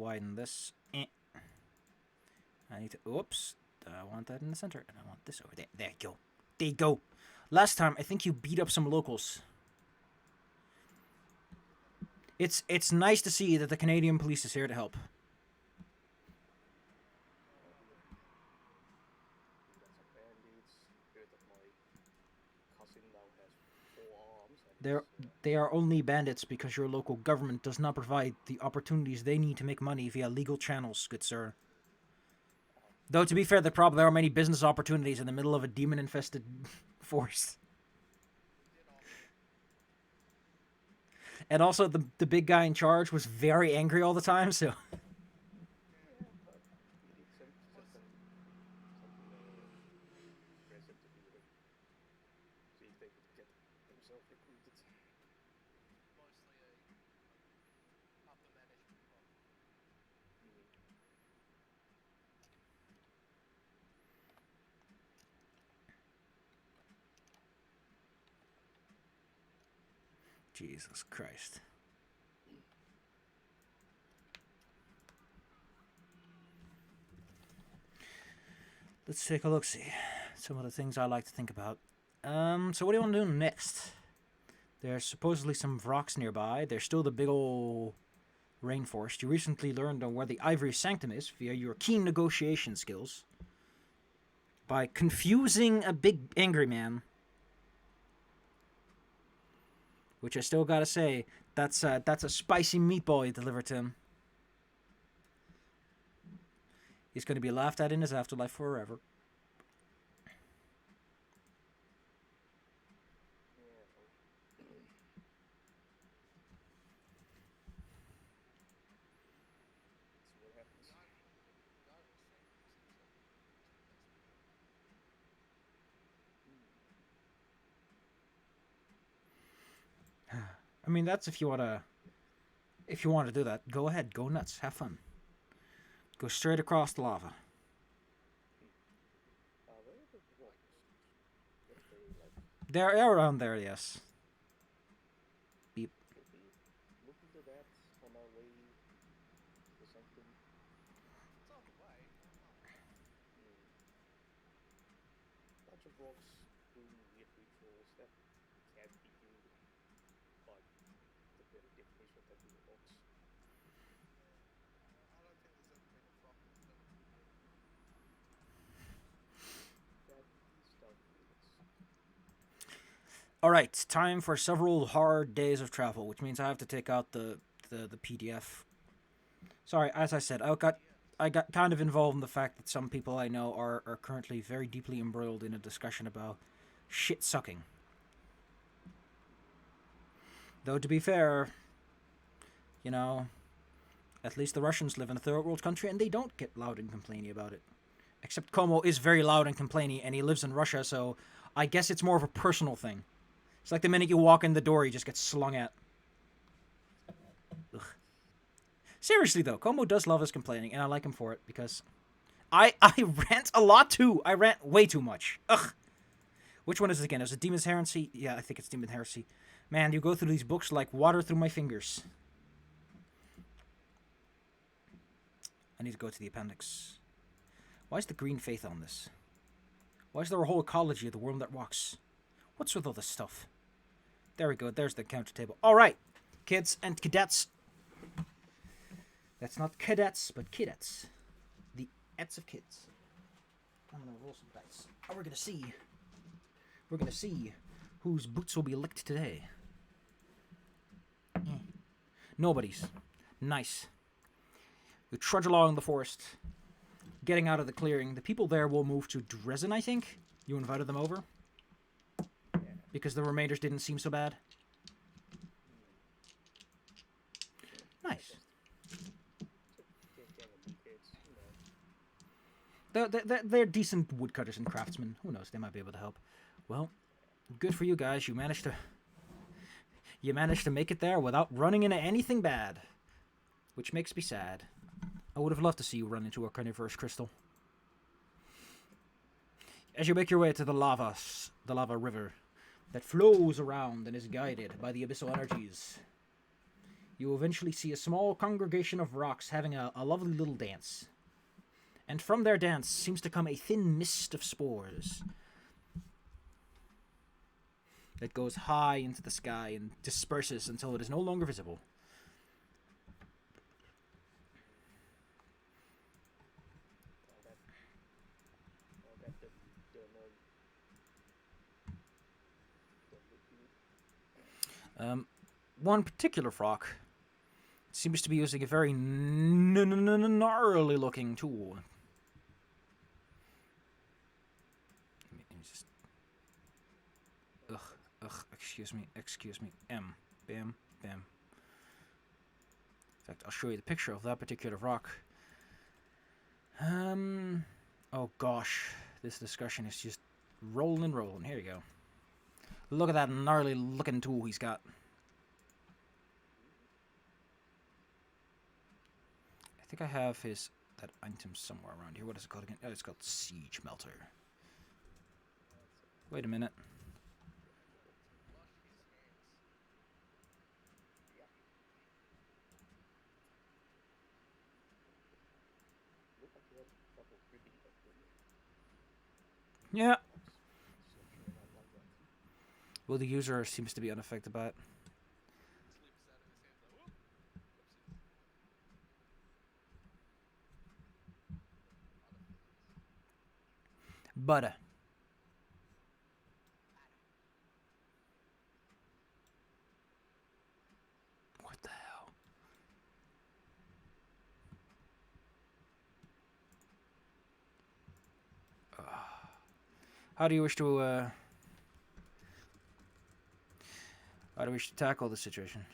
widen this. I need to... Oops. I want that in the center, and I want this over there. There you go. There you go. Last time, I think you beat up some locals. It's nice to see that the Canadian police is here to help. They are only bandits because your local government does not provide the opportunities they need to make money via legal channels, good sir. Though, to be fair, there are many business opportunities in the middle of a demon-infested forest. And also, the big guy in charge was very angry all the time, so... Jesus Christ. Let's take a look-see. Some of the things I like to think about. So what do you want to do next? There's supposedly some rocks nearby. There's still the big ol' rainforest. You recently learned on where the Ivory Sanctum is via your keen negotiation skills. By confusing a big angry man. Which I still gotta say, that's a spicy meatball you delivered to him. He's gonna be laughed at in his afterlife forever. I mean, that's if you wanna do that. Go ahead, go nuts, have fun. Go straight across the lava. They're around there, yes. Beep. Alright, time for several hard days of travel, which means I have to take out the PDF. Sorry, as I said, I got kind of involved in the fact that some people I know are currently very deeply embroiled in a discussion about shit sucking. Though, to be fair, you know, at least the Russians live in a third world country and they don't get loud and complainy about it. Except Como is very loud and complainy and he lives in Russia, so I guess it's more of a personal thing. It's like the minute you walk in the door, you just get slung at. Ugh. Seriously, though, Como does love his complaining, and I like him for it, because I rant a lot, too. I rant way too much. Ugh. Which one is it again? Is it Demon's Heresy? Yeah, I think it's Demon Heresy. Man, you go through these books like water through my fingers. I need to go to the appendix. Why is the green faith on this? Why is there a whole ecology of the worm that walks? What's with all this stuff? There we go. There's the counter table. All right, kids and cadets. That's not cadets, but kidets. The ets of kids. I'm gonna roll some dice. Oh, we're gonna see. We're gonna see whose boots will be licked today. Nobody's. Nice. We trudge along the forest, getting out of the clearing. The people there will move to Dresden, I think. You invited them over? Because the remainders didn't seem so bad. Nice. They're decent woodcutters and craftsmen. Who knows? They might be able to help. Well, good for you guys. You managed to make it there without running into anything bad. Which makes me sad. I would have loved to see you run into a carnivorous crystal. As you make your way to the lava river that flows around and is guided by the abyssal energies, you eventually see a small congregation of rocks having a lovely little dance. And from their dance seems to come a thin mist of spores that goes high into the sky and disperses until it is no longer visible. One particular rock seems to be using a very gnarly looking tool. Excuse me. Bam. In fact, I'll show you the picture of that particular rock. Oh gosh, this discussion is just rolling. Here you go. Look at that gnarly looking tool he's got. I think I have that item somewhere around here. What is it called again? Oh, it's called Siege Melter. Wait a minute. Yeah. Well, the user seems to be unaffected by it. Butter. What the hell? How do you wish to tackle the situation?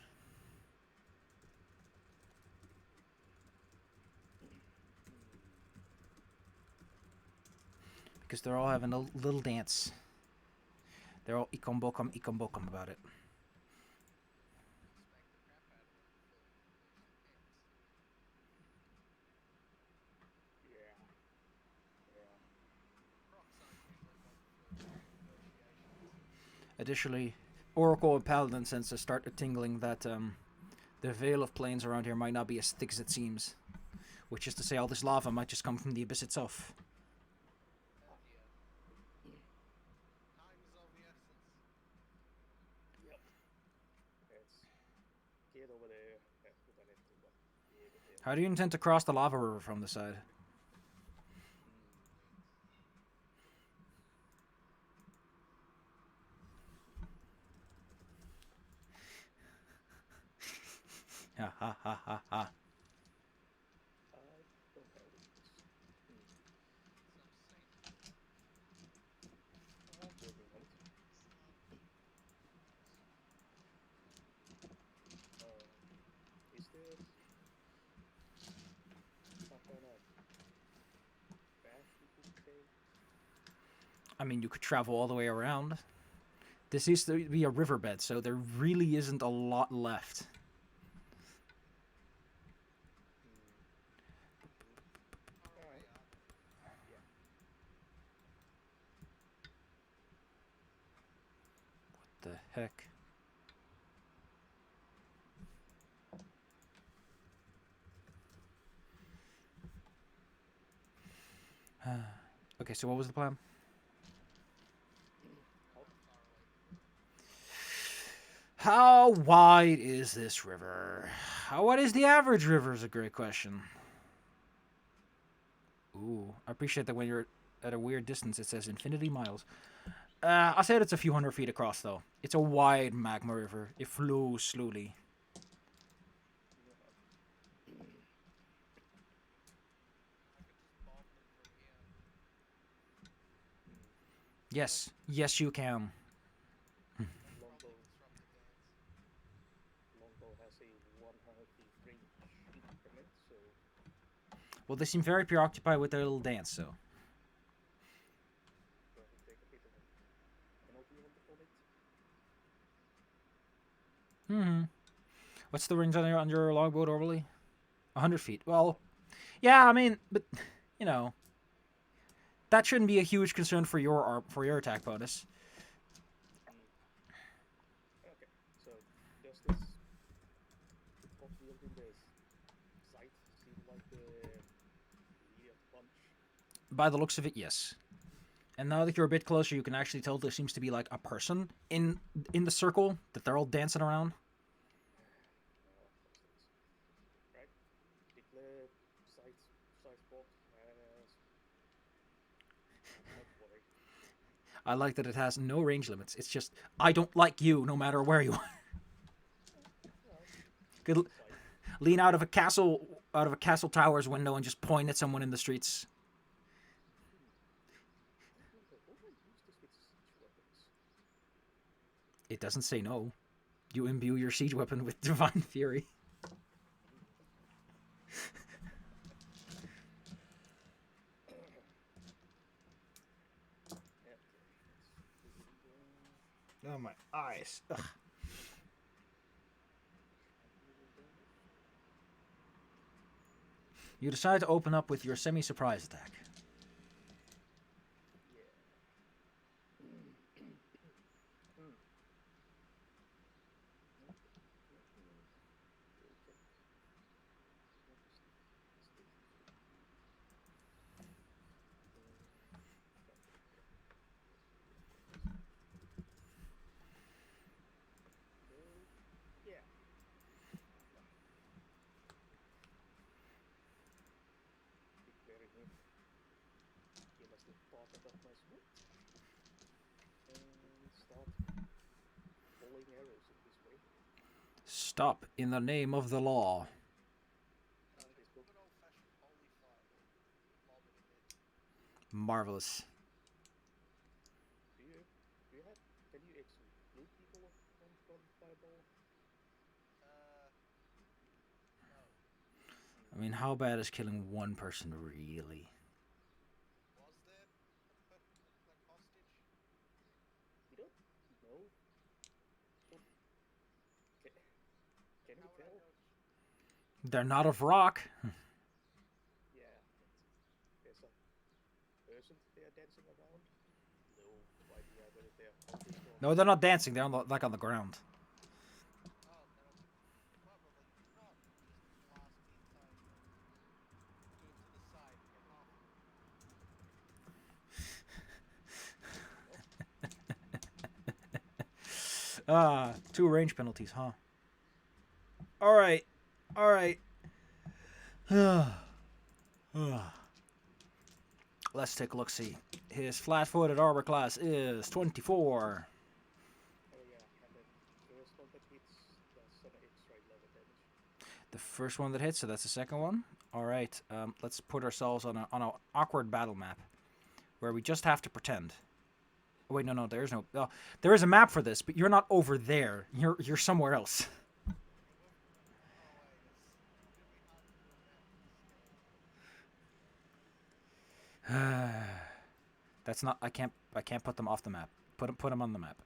Because they're all having a little dance. They're all ikombokum about it. Additionally, Oracle and Paladin senses start tingling that the veil of plains around here might not be as thick as it seems. Which is to say, all this lava might just come from the abyss itself. How do you intend to cross the lava river from the side? Ha ha ha ha ha. I mean, you could travel all the way around. This used to be a riverbed, so there really isn't a lot left. What the heck? Okay, so what was the plan? How wide is this river? How wide is the average river is a great question. Ooh, I appreciate that when you're at a weird distance it says infinity miles. I said it's a few hundred feet across though. It's a wide magma river. It flows slowly. Yes. Yes, you can. Well, they seem very preoccupied with their little dance, so. What's the range on your longboat overlay? 100 feet. Well, yeah, I mean, but, you know, that shouldn't be a huge concern for your attack bonus. By the looks of it, yes. And now that you're a bit closer, you can actually tell there seems to be like a person in the circle that they're all dancing around. I like that it has no range limits. It's just, I don't like you no matter where you are. Could lean out of a castle tower's window and just point at someone in the streets. It doesn't say no. You imbue your siege weapon with divine fury. Oh, my eyes. Ugh. You decide to open up with your semi-surprise attack. Stop in the name of the law. Marvelous. I mean, how bad is killing one person really? They're not of rock. No, they're not dancing. They're on the, like on the ground. Ah, 2 range penalties, huh? Alright. Alright. Let's take a look-see. His flat-footed armor class is 24. The first one that hits, so that's the second one. Alright, let's put ourselves on an awkward battle map where we just have to pretend. Oh, wait, no, there's no... there is a map for this, but you're not over there. You're somewhere else. That's not... I can't put them off the map. Put them on the map.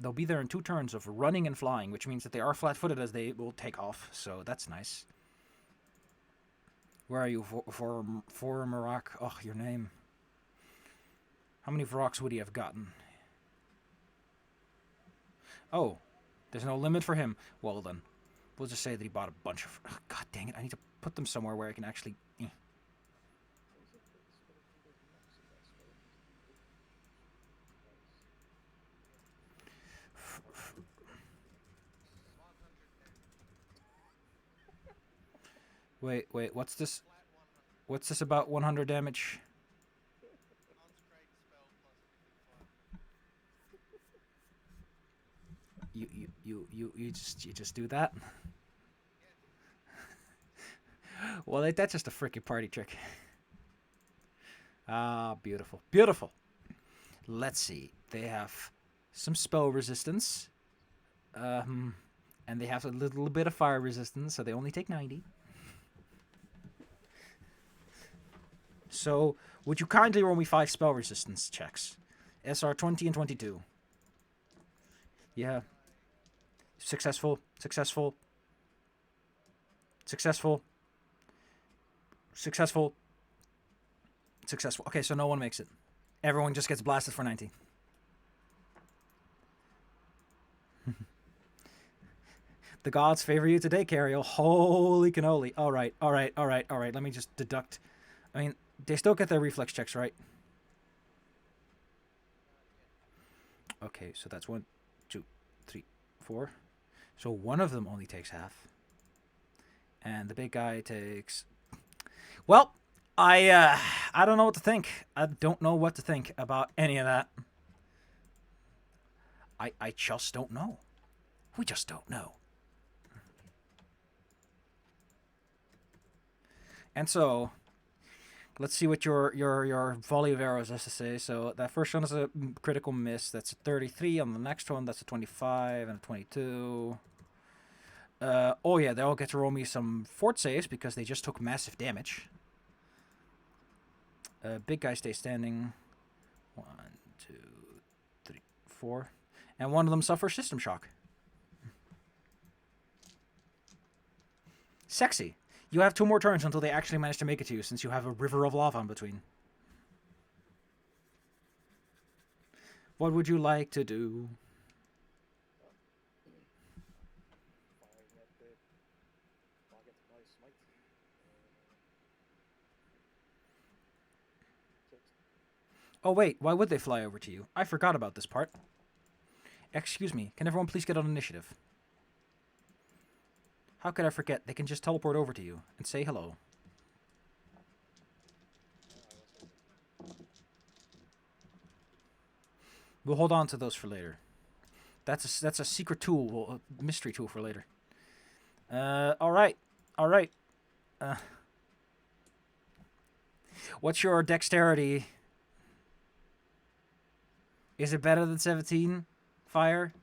They'll be there in 2 turns of running and flying, which means that they are flat-footed as they will take off. So that's nice. Where are you, for Marak? Oh, your name. How many Vroks would he have gotten? Oh, there's no limit for him. Well then, we'll just say that he bought a bunch of... Oh, God dang it, I need to put them somewhere where I can actually... Wait, what's this? What's this about 100 damage? You just do that? Well, that's just a freaking party trick. Ah, beautiful. Beautiful. Let's see. They have some spell resistance. And they have a little bit of fire resistance, so they only take 90. So, would you kindly roll me 5 spell resistance checks? SR 20 and 22. Yeah. Successful. Successful. Successful. Successful. Successful. Okay, so no one makes it. Everyone just gets blasted for 90. The gods favor you today, Cariel. Holy cannoli. All right, all right, all right, all right. Let me just deduct. I mean, they still get their reflex checks, right? Okay, so that's 1, 2, 3, 4. So one of them only takes half. And the big guy takes... Well, I don't know what to think. I don't know what to think about any of that. I just don't know. We just don't know. And so, let's see what your volley of arrows has to say. So that first one is a critical miss. That's a 33. On the next one, that's a 25 and a 22. Oh yeah, they all get to roll me some fort saves because they just took massive damage. Big guy stays standing. 1, 2, 3, 4. And one of them suffers system shock. Sexy. You have 2 more turns until they actually manage to make it to you, since you have a river of lava in between. What would you like to do? Oh wait, why would they fly over to you? I forgot about this part. Excuse me, can everyone please get on initiative? How could I forget? They can just teleport over to you and say hello. We'll hold on to those for later. That's a secret tool, a mystery tool for later. All right. What's your dexterity? Is it better than 17? Fire?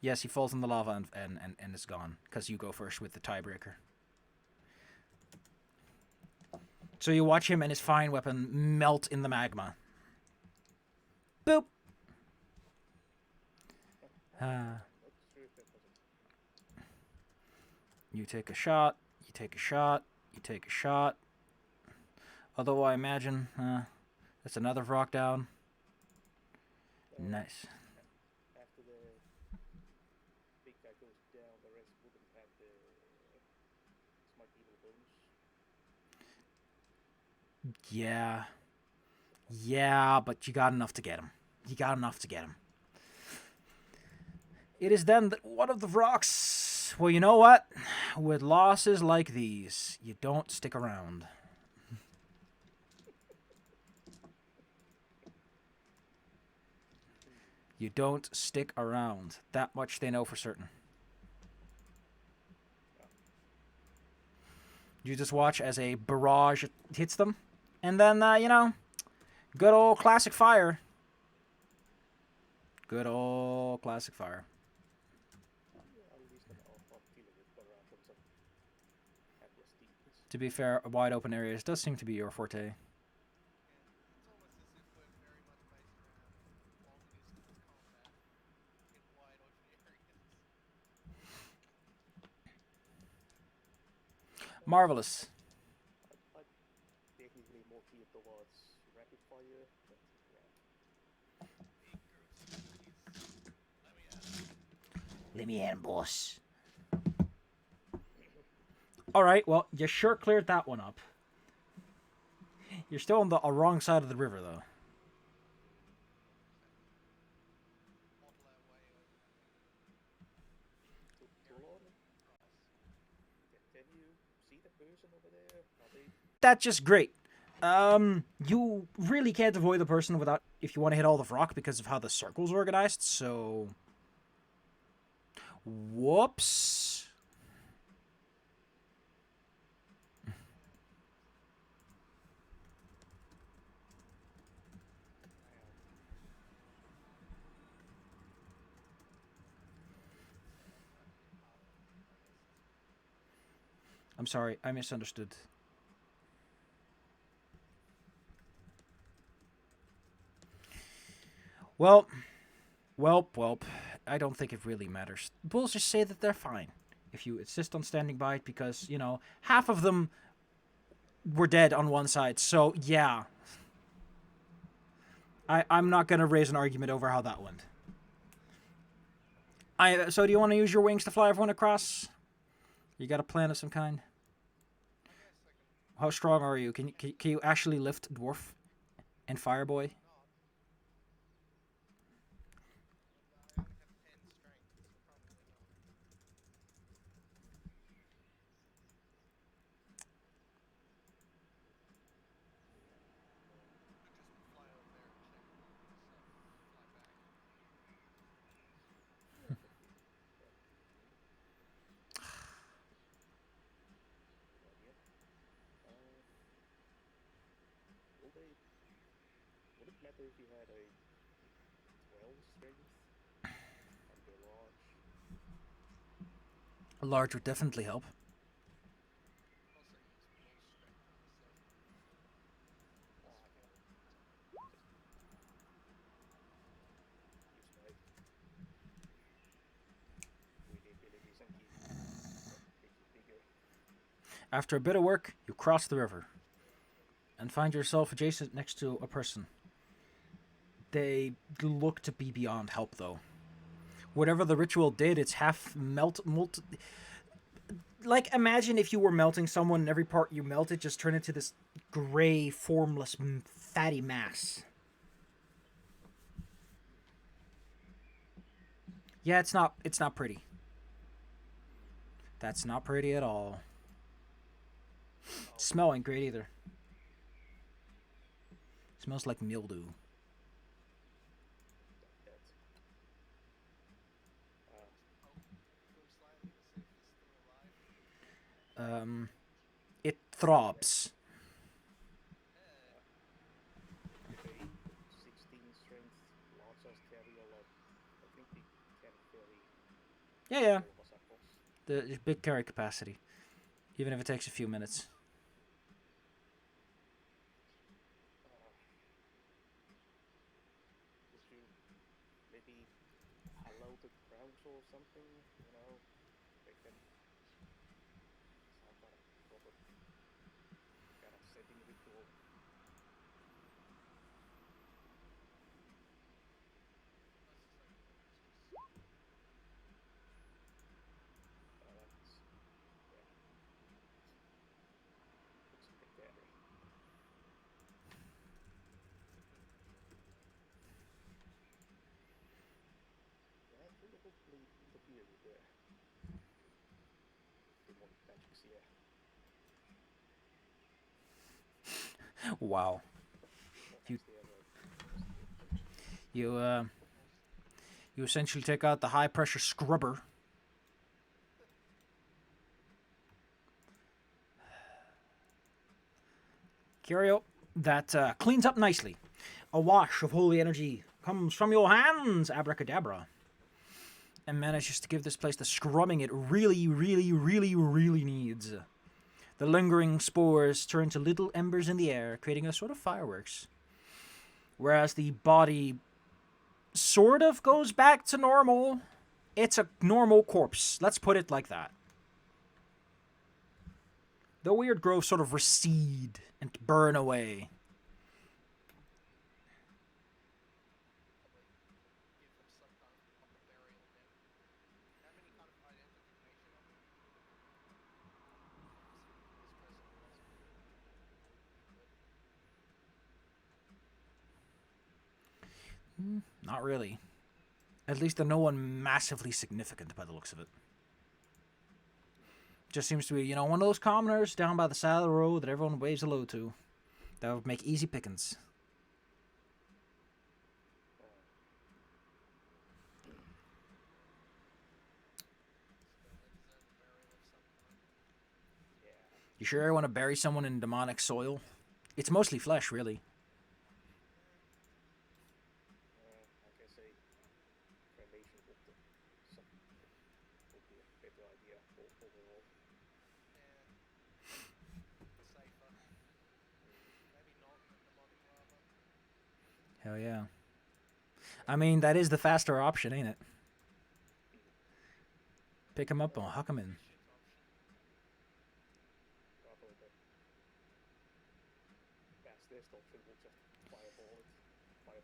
Yes, he falls in the lava and is gone, because you go first with the tiebreaker. So you watch him and his fine weapon melt in the magma. Boop! You take a shot, you take a shot, you take a shot. Although I imagine that's another rock down. Nice. After the big guy goes down, the rest wouldn't have the smite evil bonus. Yeah, but you got enough to get him. It is then that one of the rocks... Well, you know what? With losses like these, you don't stick around. You don't stick around. That much they know for certain. You just watch as a barrage hits them. And then, you know, good old classic fire. Good old classic fire. To be fair, wide open areas does seem to be your forte. Marvelous. I'd technically more geared towards rapid fire, but yeah. Let me in, boss. Alright, well, you sure cleared that one up. You're still on the wrong side of the river, though. Can you see the person over there? Are they... That's just great. You really can't avoid the person without, if you want to hit all the rock because of how the circle's organized, so... Whoops. I'm sorry, I misunderstood. Welp. I don't think it really matters. We'll just say that they're fine. If you insist on standing by it, because, you know, half of them were dead on one side, so yeah. I'm not going to raise an argument over how that went. So do you want to use your wings to fly everyone across? You got a plan of some kind? How strong are you? Can you actually lift Dwarf and Fireboy? Will they? Would it matter if you had a 12 strength and they're large? A large would definitely help. Use my witty abilities and keep it bigger. After a bit of work, you cross the river and find yourself adjacent next to a person. They look to be beyond help, though. Whatever the ritual did, it's half melt. Like, imagine if you were melting someone and every part you melted just turned into this gray, formless, fatty mass. Yeah, it's not pretty. That's not pretty at all. Smell ain't great either. Smells like mildew. It throbs. If a 16 strength large size carrier, like, I think they can carry Yeah. all of us across. The big carry capacity, even if it takes a few minutes. Would you maybe allow the crowds or something? You know, they can some kind of proper kind of setting ritual. That's yeah, looks a bit better. Yeah, I think I probably interfere with the demonic magics here. Wow. Or You- has they ever investigated? You essentially take out the high pressure scrubber. Curio, that cleans up nicely. A wash of holy energy comes from your hands, abracadabra, and manages to give this place the scrubbing it really, really, really, really needs. The lingering spores turn to little embers in the air, creating a sort of fireworks. Whereas the body sort of goes back to normal. It's a normal corpse. Let's put it like that. The weird growths sort of recede and burn away. Not really. At least they're no one massively significant by the looks of it. Just seems to be, one of those commoners down by the side of the road that everyone waves hello to. That would make easy pickings. Yeah, You sure I want to bury someone in demonic soil? It's mostly flesh, really. I guess a cremation would be a better idea overall. Hell yeah. I mean, that is the faster option, ain't it? Pick him up and huck him in. Rather the fastest option will just fireball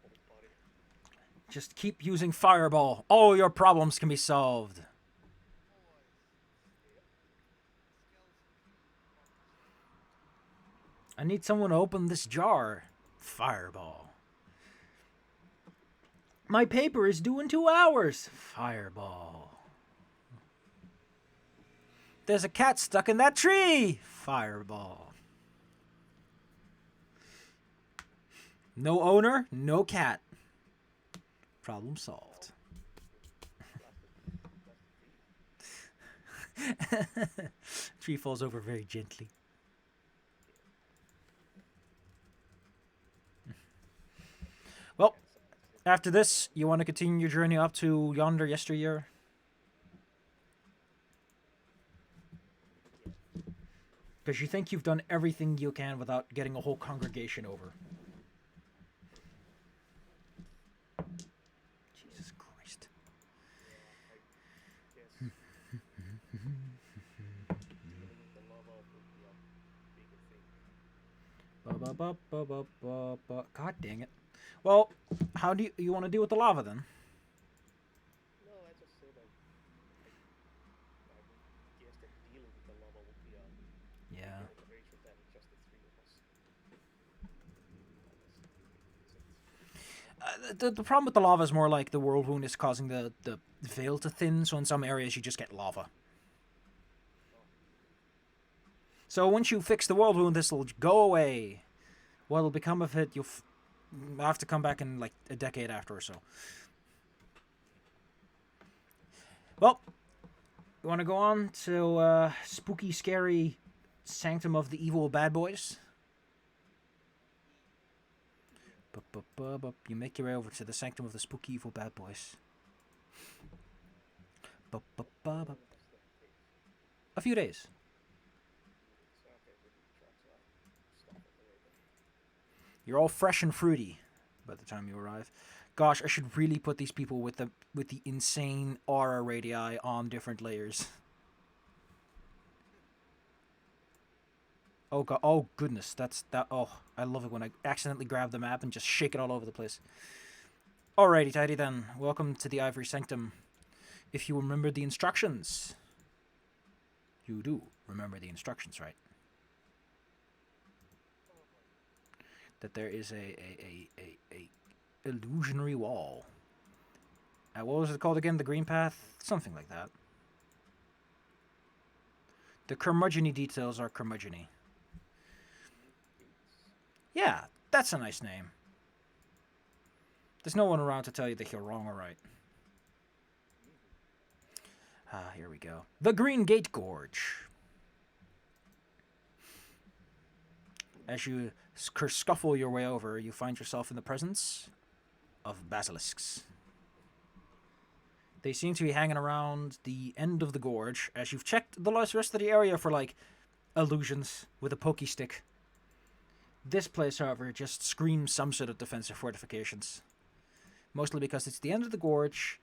its body. Just keep using Fireball. All your problems can be solved. I need someone to open this jar. Fireball. My paper is due in 2 hours. Fireball. There's a cat stuck in that tree. Fireball. No owner, no cat. Problem solved. Tree falls over very gently. Well, after this, you want to continue your journey up to yonder yesteryear? Because you think you've done everything you can without getting a whole congregation over. Jesus Christ. God dang it. Well, how do you want to deal with the lava then? No, I just said I would guess that dealing with the lava would be a Yeah. operation than just the three of us. The problem with the lava is more like the world wound is causing the veil to thin, so in some areas you just get lava. So once you fix the world wound, this will go away. What'll become of it, you'll have to come back in like a decade after or so. Well, you want to go on to spooky, scary Sanctum of the Evil Bad Boys? You make your way over to the Sanctum of the Spooky Evil Bad Boys. A few days. You're all fresh and fruity by the time you arrive. Gosh, I should really put these people with the insane aura radii on different layers. Oh god! Oh goodness! Oh, I love it when I accidentally grab the map and just shake it all over the place. Alrighty, tidy then. Welcome to the Ivory Sanctum. If you remember the instructions, you do remember the instructions, right? That there is a illusionary wall. What was it called again? The green path? Something like that. The curmudgeon-y details are curmudgeon-y. Yeah, that's a nice name. There's no one around to tell you that you're wrong or right. Here we go. The Green Gate Gorge. As you scuffle your way over, you find yourself in the presence of basilisks. They seem to be hanging around the end of the gorge, as you've checked the rest of the area for, like, illusions with a pokey stick. This place, however, just screams some sort of defensive fortifications. Mostly because it's the end of the gorge.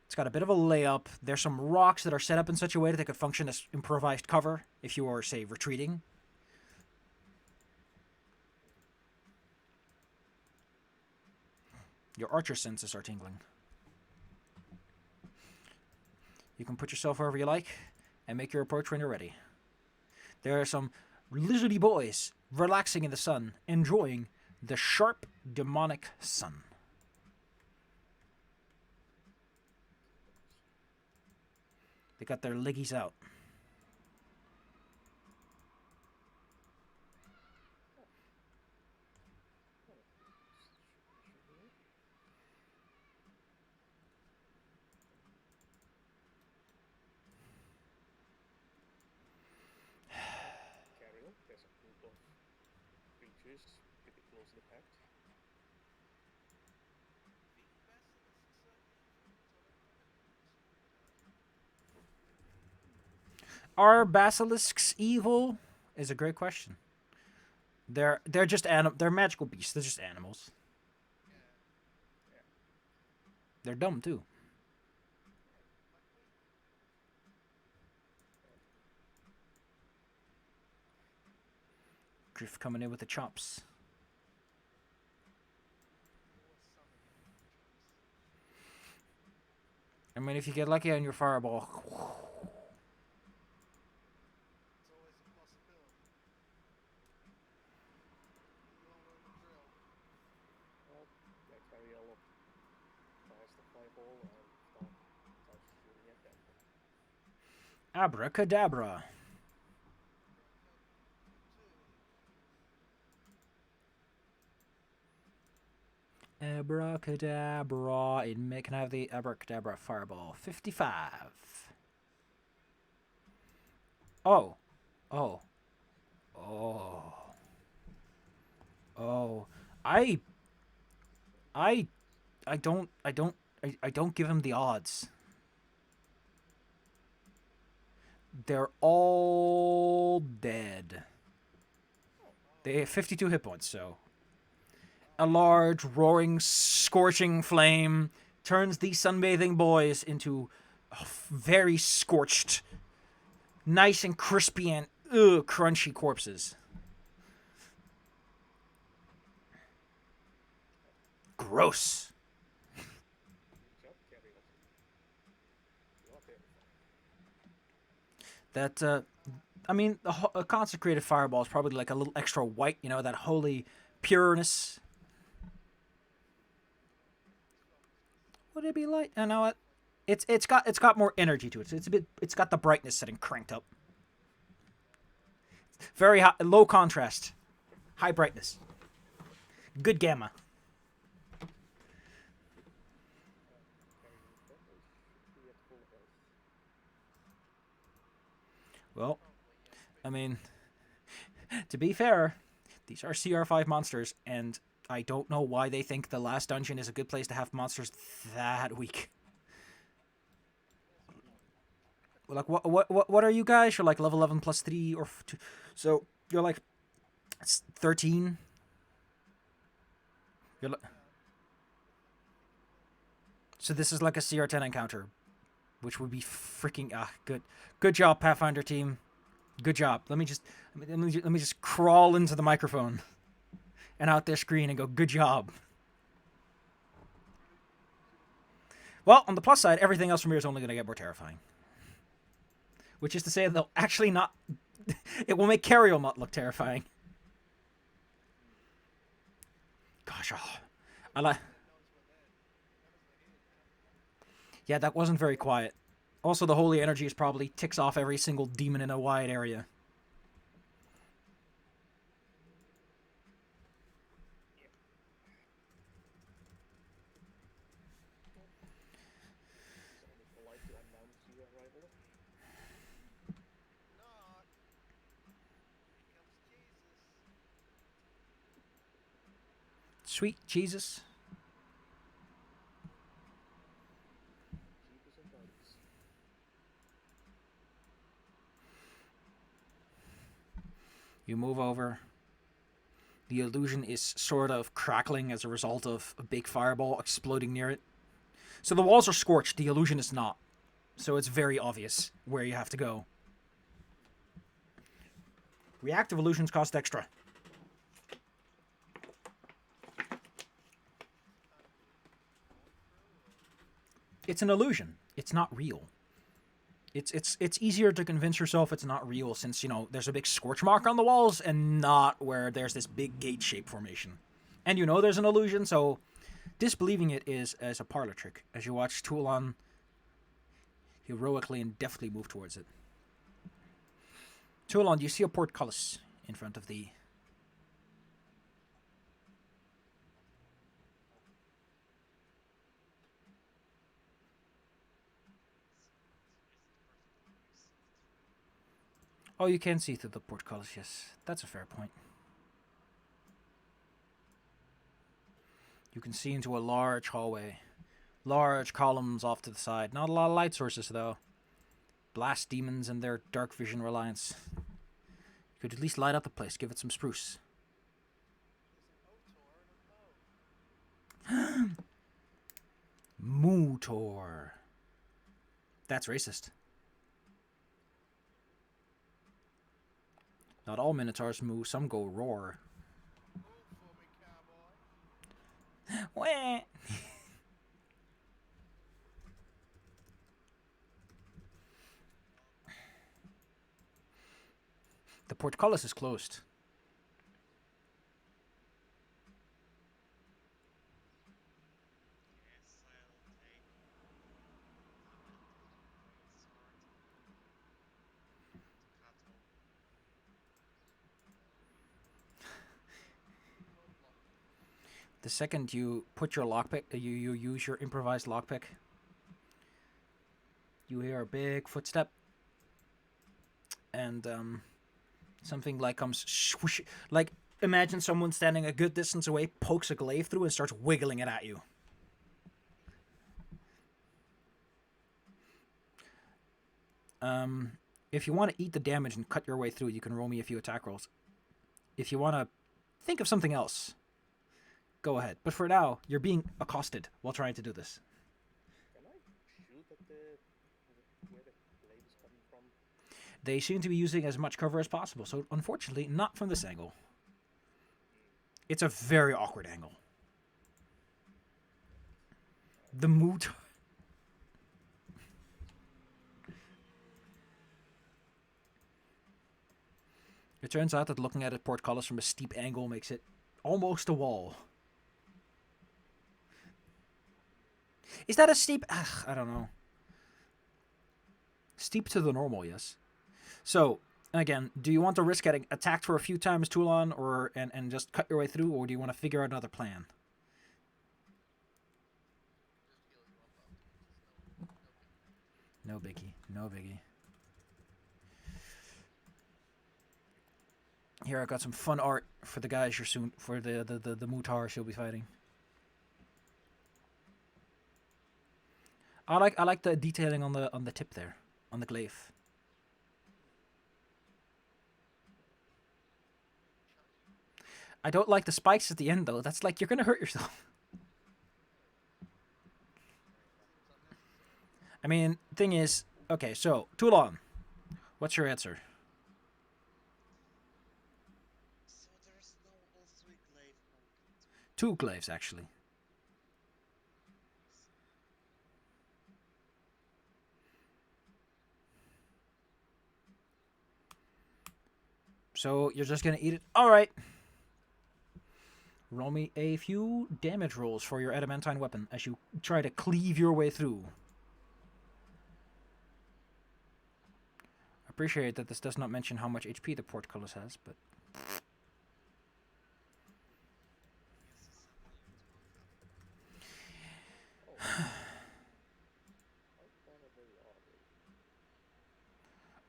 It's got a bit of a layup. There's some rocks that are set up in such a way that they could function as improvised cover if you were, say, retreating. Your archer senses are tingling. You can put yourself wherever you like and make your approach when you're ready. There are some lizardy boys relaxing in the sun, enjoying the sharp, demonic sun. They got their leggies out. Carry on. There's a group of creatures pretty closely packed. Are basilisks evil? Is a great question. They're just they're magical beasts. They're just animals. They're dumb too. Griff coming in with the chops. mean, if you get lucky on your fireball. It's always a possibility. You all know the drill. Well, next time Yellow tries the fireball and starts shooting at them. Abracadabra. Abracadabra. And can I have the abracadabra fireball? 55. Oh. Oh. Oh. Oh. I don't give him the odds. They're all dead. They have 52 hit points, so. A large, roaring, scorching flame turns these sunbathing boys into very scorched, nice and crispy and crunchy corpses. Gross. Good job, Carriel. You are terrifying. That, I mean, a consecrated fireball is probably like a little extra white, you know, that holy pureness. Would it be light? I know it. It's got more energy to it. It's got the brightness setting cranked up. Very high, low contrast, high brightness, good gamma. Carriel should be at full health. Well, I mean, to be fair, these are CR5 monsters, and I don't know why they think the last dungeon is a good place to have monsters that weak. Like, what are you guys? You're like level 11 plus 3 or 2. So you're like 13. You're so this is like a CR10 encounter, which would be freaking good job, Pathfinder team. Good job. Let me just crawl into the microphone and out their screen and go, good job. Well, on the plus side, everything else from here is only going to get more terrifying. Which is to say, they'll actually not... it will make Carriel not look terrifying. Gosh, I like... Yeah, that wasn't very quiet. Also, the holy energy is probably ticks off every single demon in a wide area. Someone would like to announce your arrival. Not. Here comes Jesus. Sweet Jesus. Jeepers and buddies. You move over. The illusion is sort of crackling as a result of a big fireball exploding near it. So the walls are scorched, the illusion is not. So it's very obvious where you have to go. Reactive illusions cost extra. It's an illusion. It's not real. It's easier to convince yourself it's not real since, you know, there's a big scorch mark on the walls and not where there's this big gate shape formation. And you know there's an illusion, so disbelieving it is as a parlor trick as you watch Toulon heroically and deftly move towards it. Toulon, you see a portcullis in front of the... Oh, you can see through the portcullis, yes. That's a fair point. You can see into a large hallway. Large columns off to the side. Not a lot of light sources, though. Blast demons and their dark vision reliance. You could at least light up the place, give it some spruce. There's an Otor and a Mo. Mootor. That's racist. Not all minotaurs moo, some go roar. Move for me, cowboy. Wah. The portcullis is closed. Yes, I'll take sword to cut open. The second you put your lockpick, you use your improvised lockpick, you hear a big footstep, and something like comes swoosh, like imagine someone standing a good distance away pokes a glaive through and starts wiggling it at you. If you want to eat the damage and cut your way through, you can roll me a few attack rolls. If you want to think of something else, go ahead. But for now, you're being accosted while trying to do this. Can I shoot at where the blade is coming from? They seem to be using as much cover as possible, so unfortunately, not from this angle. It's a very awkward angle. The mood. It turns out that looking at a portcullis from a steep angle makes it almost a wall. Is that a steep? I don't know. Steep to the normal, yes. So, again, do you want to risk getting attacked for a few times, Toulon, or and just cut your way through, or do you want to figure out another plan? No biggie. No biggie. Here, I got some fun art for the guys you're soon for the Mutars you'll be fighting. I like the detailing on the tip there, on the glaive. I don't like the spikes at the end though. That's like you're gonna hurt yourself. I mean, thing is, okay, so Toulon, what's your answer? So there's no all three glaive broken. 2 glaives actually. So you're just gonna eat it. All right. Roll me a few damage rolls for your adamantine weapon as you try to cleave your way through. Appreciate that this does not mention how much HP the portcullis has, but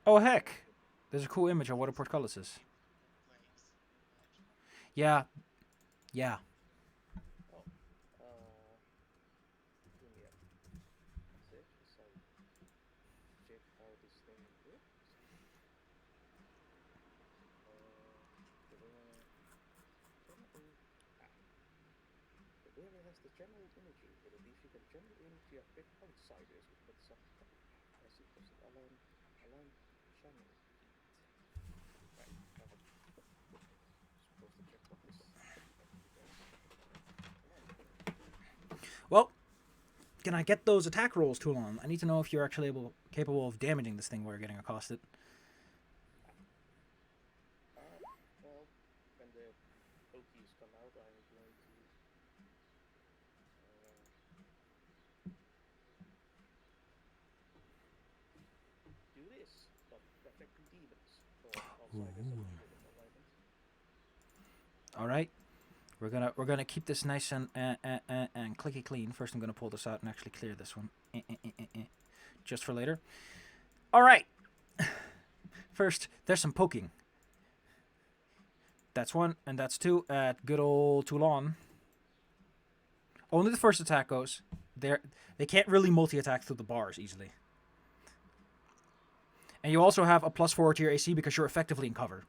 oh heck, there's a cool image of what a portcullis is. Glaives. Yeah, yeah. Oh, give me a sec as I check how this thing works. The area has the channeled energy. It if you can channel energy a bit outsiders with that some as it doesn't align channel heat. Right, supposed to check what this does. Well, can I get those attack rolls, Toulon? I need to know if you're actually capable of damaging this thing while you're getting accosted. Well, when the pokies come out, I'm going to do this, but affecting demons or outsiders of the alignment. All right, we're gonna keep this nice and clicky clean. First, I'm gonna pull this out and actually clear this one, just for later. All right. First, there's some poking. That's 1, and that's 2 at good old Toulon. Only the first attack goes. They can't really multi-attack through the bars easily. And you also have a +4 to your AC because you're effectively in cover.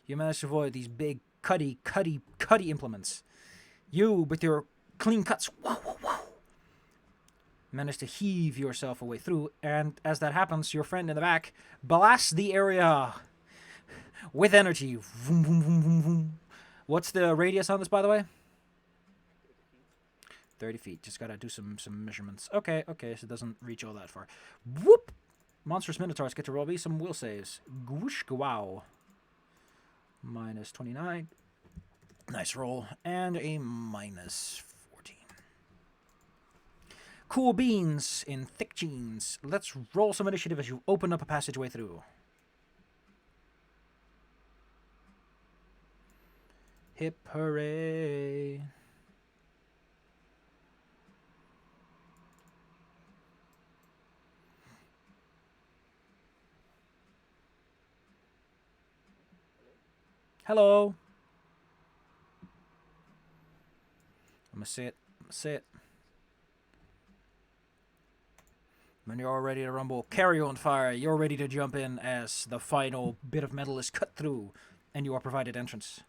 You managed to avoid these big cutty implements. You, with your clean cuts, manage to heave yourself away through, and as that happens, your friend in the back blasts the area with energy. Vroom, vroom, vroom, vroom, vroom. What's the radius on this, by the way? 30 feet. Just gotta do some measurements. Okay, okay, so it doesn't reach all that far. Whoop! Monstrous Minotaurs get to roll me some will saves. Gwoosh, wow. Minus 29. Nice roll. And a minus 14. Cool beans in thick jeans. Let's roll some initiative as you open up a passageway through. Hip hooray. Hello. I'm gonna say it. When you're all ready to rumble, carry on fire. You're ready to jump in as the final bit of metal is cut through, and you are provided entrance.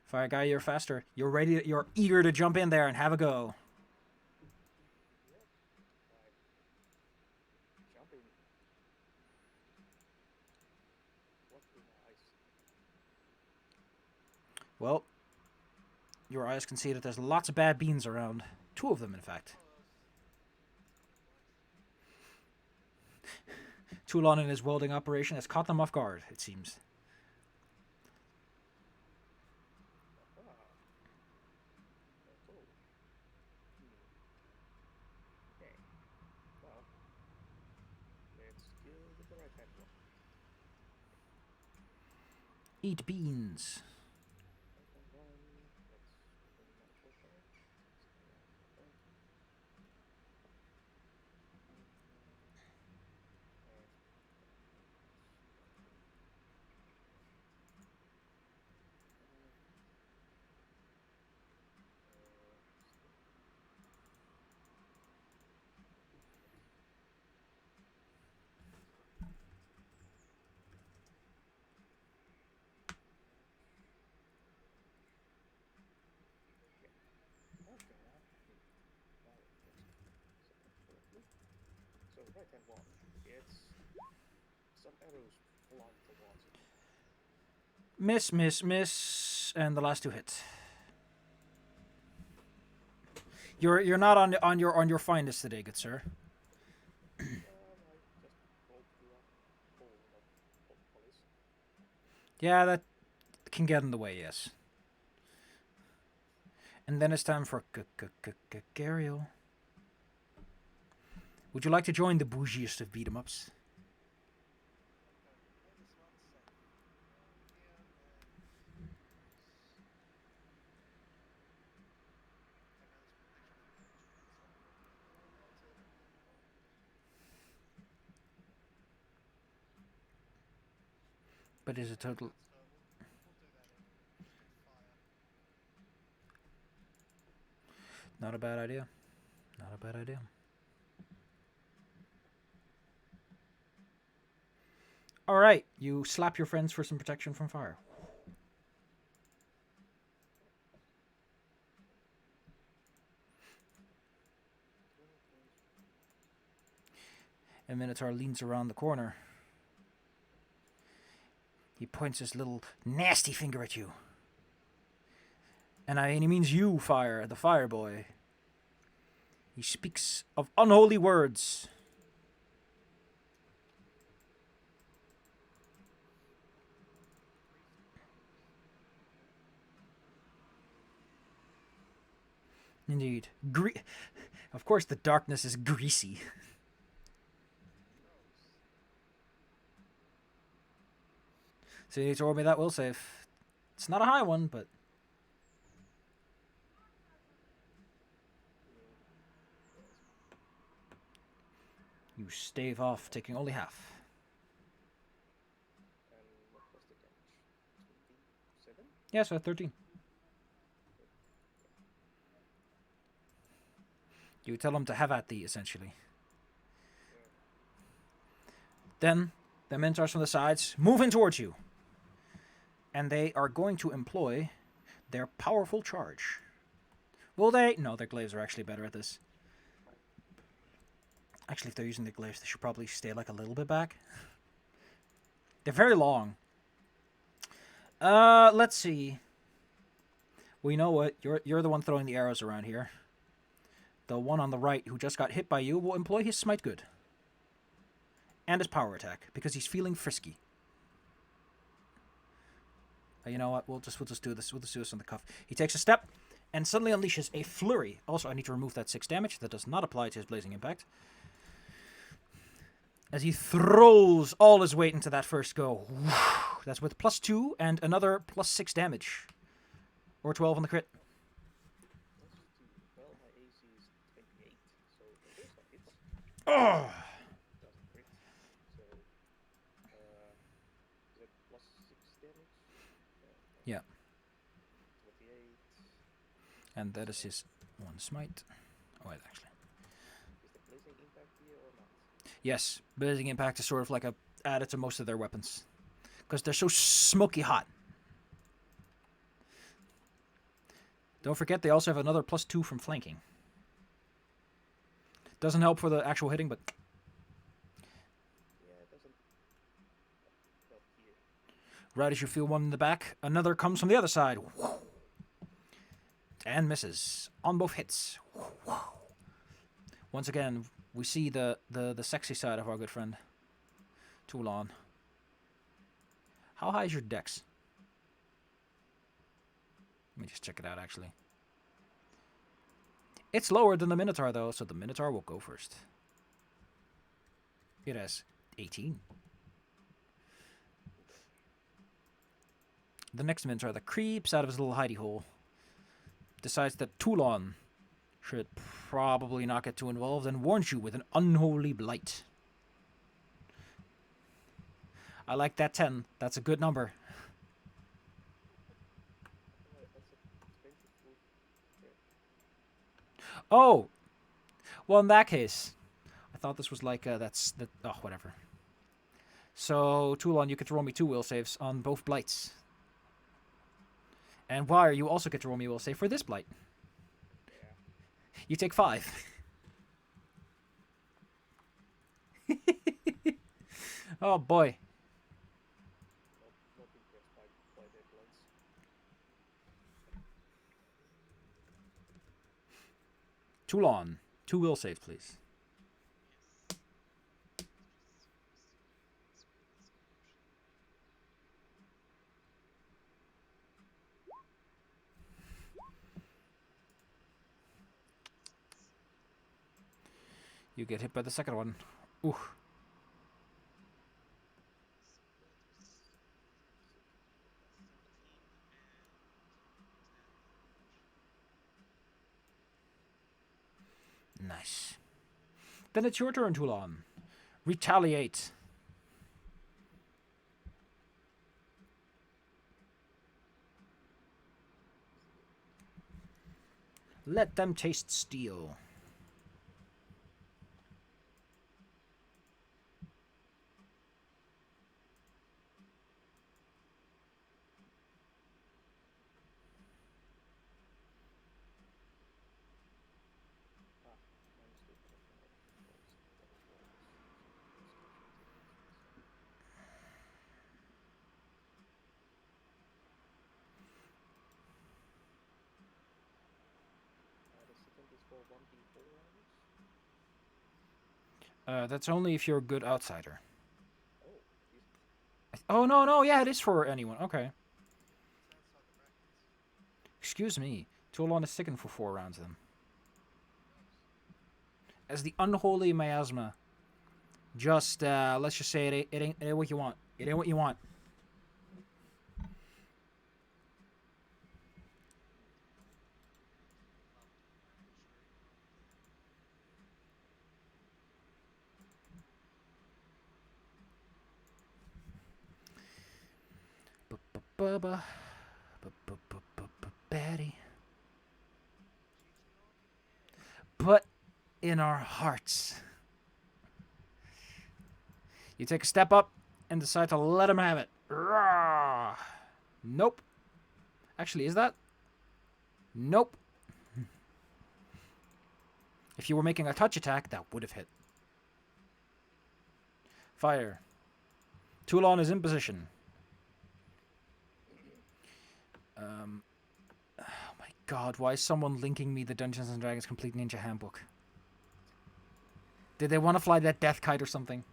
Fire guy, you're faster. You're ready. You're eager to jump in there and have a go. Yep. Like, jumping. What do my eyes? Well, your eyes can see that there's lots of bad beans around. 2 of them, in fact. Toulon in his welding operation has caught them off guard, it seems. Ah. Oh. Okay. Well, let's deal with the right hand one. Eat beans. Right hand one. Let's open my shotgun. Okay, now. Now let's set that correctly. So right hand one gets some arrows flying towards it. Miss, miss, miss, and the last 2 hit. You're not on your finest today, good sir. I just rolled through a hole of police. Yeah, that can get in the way, yes. And then it's time for Gariel. Would you like to join the bougiest of beat-em-ups? But is it total... Not a bad idea. Not a bad idea. Alright, you slap your friends for some protection from fire. And Minotaur leans around the corner. He points his little nasty finger at you. And he means you, Fire, the fire boy. He speaks of unholy words. Indeed. Of course the darkness is greasy. So you need to roll me that will save. It's not a high one, but... You stave off, taking only half. And what was the damage? 27? Yeah, so 13. You tell him to have at thee, essentially. Then, the Minotaurs from the sides move in towards you. And they are going to employ their powerful charge. Will they? No, their glaives are actually better at this. Actually, if they're using their glaives, they should probably stay like a little bit back. They're very long. Let's see. Well, you know what? You're the one throwing the arrows around here. The one on the right who just got hit by you will employ his smite good. And his power attack, because he's feeling frisky. You know what? We'll just do this. We'll just do this on the cuff. He takes a step and suddenly unleashes a flurry. Also, I need to remove that 6 damage. That does not apply to his blazing impact. As he throws all his weight into that first go. That's with +2 and another +6 damage. Or 12 on the crit. Well, my AC is 28, so it is a hit. Oh! Doesn't crit. So, is it +6 damage? Yeah. 28. And that is his 1 smite. Oh, wait, actually. Is the blazing impact here or not? Yes, blazing impact is sort of like added to most of their weapons. Because they're so smoky hot. Don't forget, they also have another +2 from flanking. Doesn't help for the actual hitting, but... Yeah, it doesn't help here. Right as you feel one in the back, another comes from the other side. And misses. On both hits. Once again, we see the sexy side of our good friend. Toulon. How high is your dex? Let me just check it out, actually. It's lower than the Minotaur, though, so the Minotaur will go first. It has 18. The next Minotaur that creeps out of his little hidey hole decides that Toulon should probably not get too involved and warns you with an unholy blight. I like that 10. That's a good number. Oh! Well, in that case, I thought this was like, oh, whatever. So, Toulon, you get to roll me 2 will saves on both blights. And Wire, you also get to roll me a will save for this blight. Yeah. You take 5. Oh, boy. Not impressed by their blades. Toulon, 2 will saves, please. You get hit by the second one. Ooh. Nice. Then it's your turn, Toulon. Retaliate. Let them taste steel. The second is for 1d4 rounds. That's only if you're a good outsider. Oh, Oh, no, yeah, it is for anyone. Okay. Excuse me. Toulon is sickened for 4 rounds, then. As the unholy miasma. Just, let's just say it ain't what you want. It ain't what you want. Bubba. Betty. But in our hearts. You take a step up and decide to let him have it. Rawr. Nope. Actually, is that? Nope. If you were making a touch attack, that would have hit. Fire. Toulon is in position. Oh my god, why is someone linking me the Dungeons and Dragons Complete Ninja Handbook? Did they want to fly that death kite or something?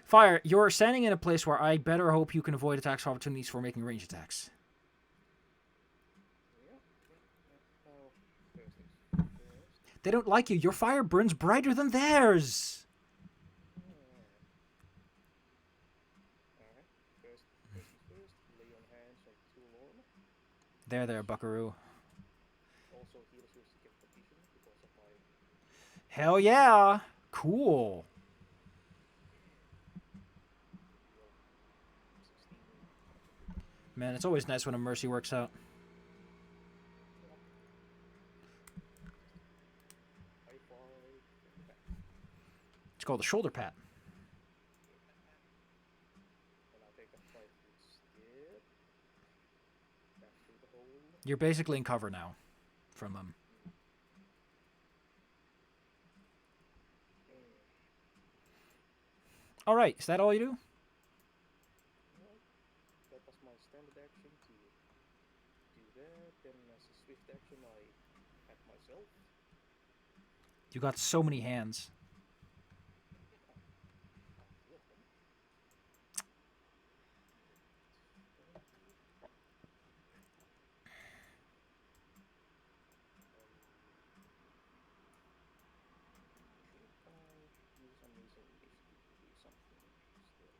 Fire, you're standing in a place where I better hope you can avoid attacks or opportunities for making range attacks. Yeah. Oh, first things first. They don't like you. Your fire burns brighter than theirs. Alright. First things first. Lay on hands on Toulon. There, buckaroo. Also heals your second condition because of my Hell yeah. Cool. heal 16. Man, it's always nice when a mercy works out. High five and back. It's called a shoulder pat. And I take a 5-foot step. Back through the hole. You're basically in cover now from them. Alright, is that all you do? Well, that was my standard action to do that. Then as a swift action I hack myself. You got so many hands. Welcome. Should I use amazing initiative to do something still?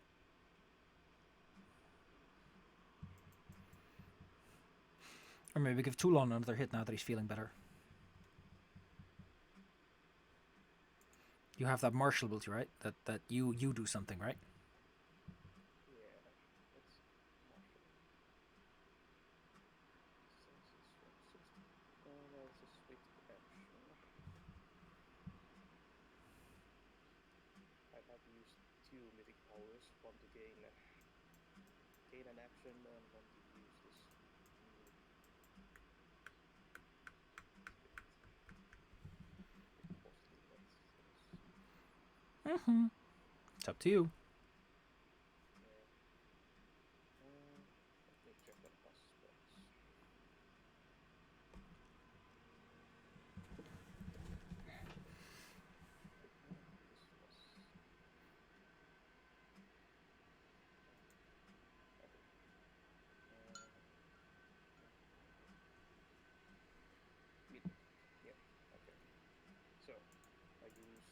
Or maybe give Toulon another hit now that he's feeling better. You have that martial ability, right? That you do something, right? Yeah, that's martial. That's a swift action. I have used 2 mythic powers, one to gain an action and one to use this new costly things. Mm-hmm. It's up to you. Yeah. Let me check what costs spells. This was okay. Mythic. Yeah. Okay. So I use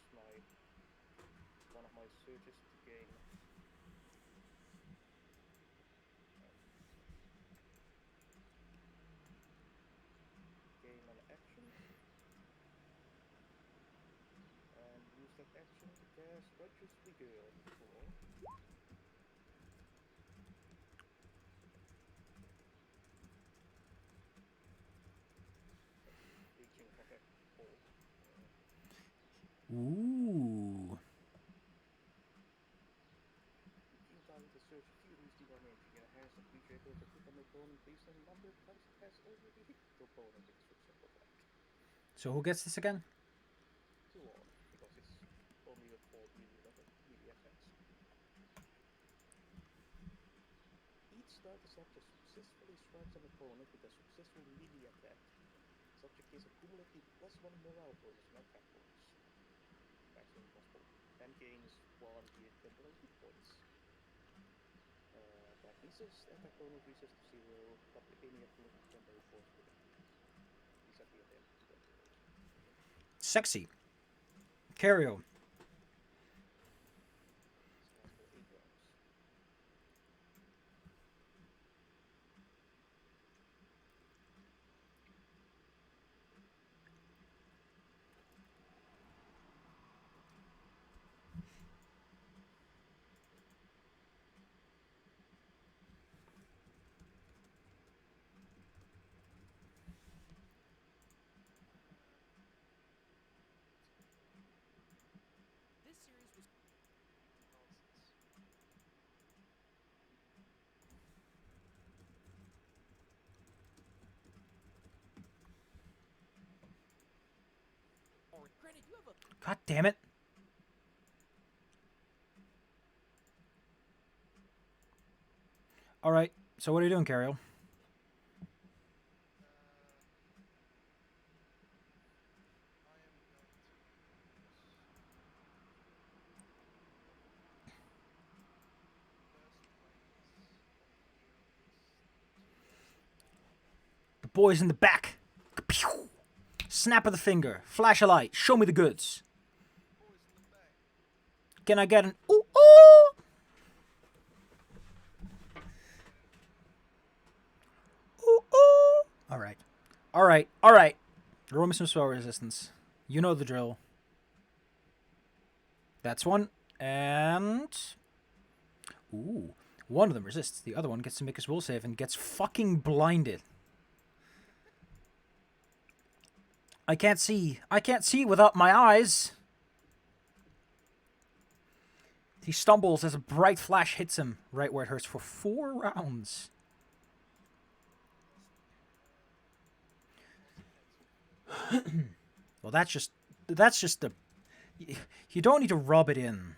one of my searches to gain an action and use that action to cast Righteous Vigor on the floor. Reaching from a hole. Ooh. Each time the search furious divine energy enhance the creature able to hit an opponent based on the number of times it has already hit the opponent with success attack. So who gets this again? 2 on, because it's only a 4 melee attacks. Each time the subject successfully strikes an opponent with a successful melee attack, subject gets a cumulative +1 morale bonus on attack rolls. Maximum possible. And gains 1 temporary hit points. Attack misses, attack bonus reaches to 0, but any temporary points will disappear then temporarily. Sexy. Cario. This lasts for 8 rounds. This series was nonsense. Or granted, you have a God damn it. Alright, so what are you doing, Cario? Boys in the back. Pew! Snap of the finger. Flash a light. Show me the goods. Can I get an ooh ooh? Ooh ooh. Alright. Alright. Alright. Roll me some spell resistance. You know the drill. That's one. And... Ooh. One of them resists. The other one gets to make his will save and gets fucking blinded. I can't see. I can't see without my eyes. He stumbles as a bright flash hits him right where it hurts for 4 rounds. Well, that's just the... You don't need to rub it in.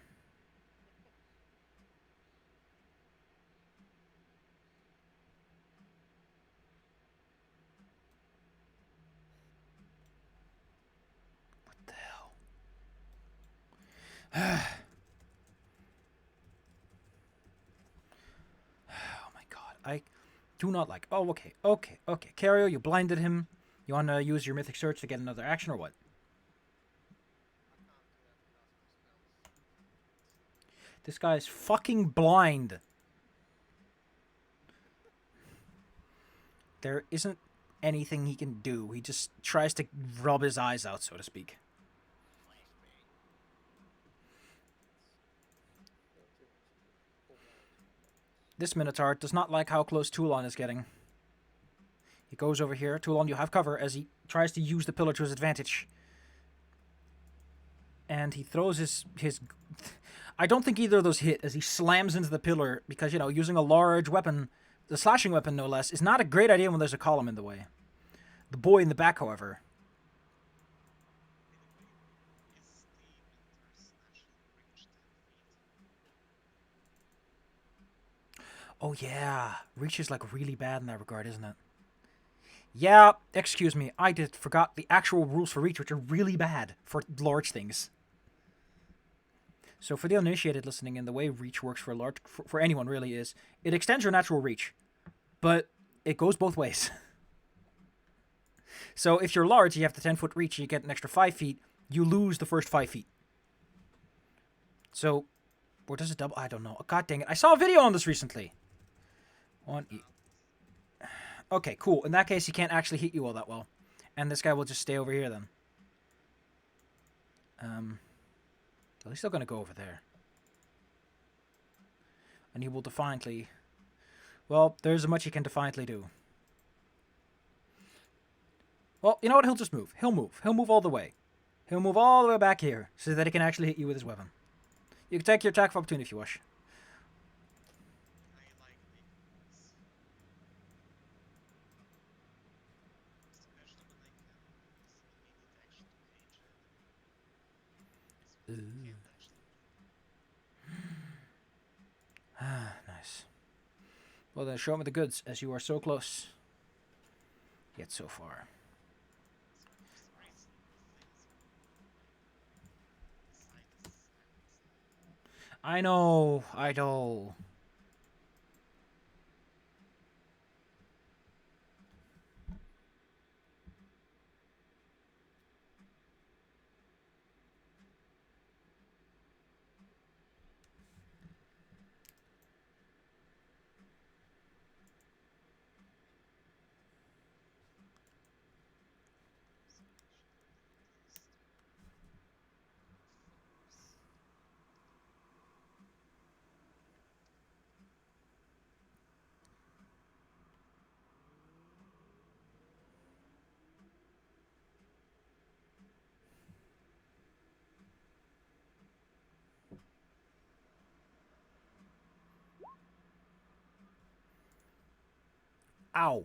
What the hell? Oh my god, I do not like... Oh, okay. Cario, you blinded him. You want to use your Mythic Surge to get another action or what? This guy's fucking blind. There isn't anything he can do. He just tries to rub his eyes out, so to speak. This Minotaur does not like how close Toulon is getting. He goes over here. Toulon, you have cover as he tries to use the pillar to his advantage. And he throws his... I don't think either of those hit as he slams into the pillar because, you know, using a large weapon, the slashing weapon no less, is not a great idea when there's a column in the way. The boy in the back, however... Oh yeah, reach is like really bad in that regard, isn't it? Yeah, excuse me, I forgot the actual rules for reach, which are really bad for large things. So for the uninitiated listening in, the way reach works for for anyone really is, it extends your natural reach, but it goes both ways. So if you're large, you have the 10-foot reach, you get an extra 5 feet, you lose the first 5 feet. So, or does it double? I don't know. God dang it, I saw a video on this recently. Okay, cool. In that case, he can't actually hit you all that well. And this guy will just stay over here then. Well, he's still going to go over there. And he will defiantly... Well, there's much he can defiantly do. Well, you know what? He'll just move. He'll move. He'll move all the way. He'll move all the way back here so that he can actually hit you with his weapon. You can take your attack of opportunity if you wish. Ah, nice. Well then, show me the goods, as you are so close. Yet so far. I know. Ow.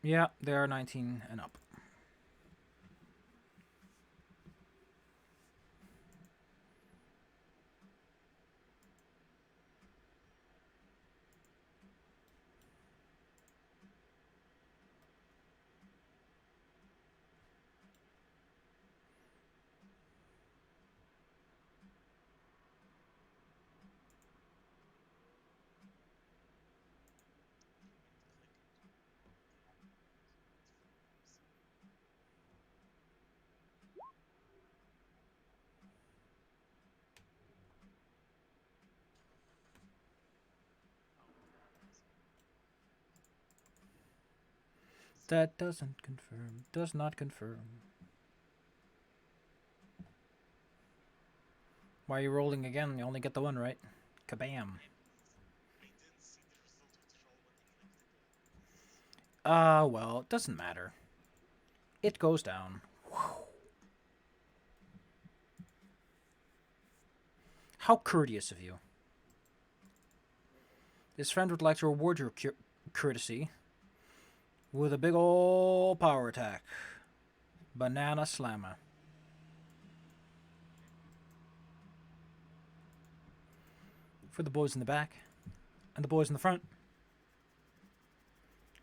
Yeah, they are 19 and up. That doesn't confirm. Does not confirm. Why are you rolling again? You only get the one, right? Kabam. I didn't see the result of the roll when I clicked it. Well, it doesn't matter. It goes down. How courteous of you. This friend would like to reward your courtesy with a big ol' power attack. Banana Slammer. For the boys in the back and the boys in the front.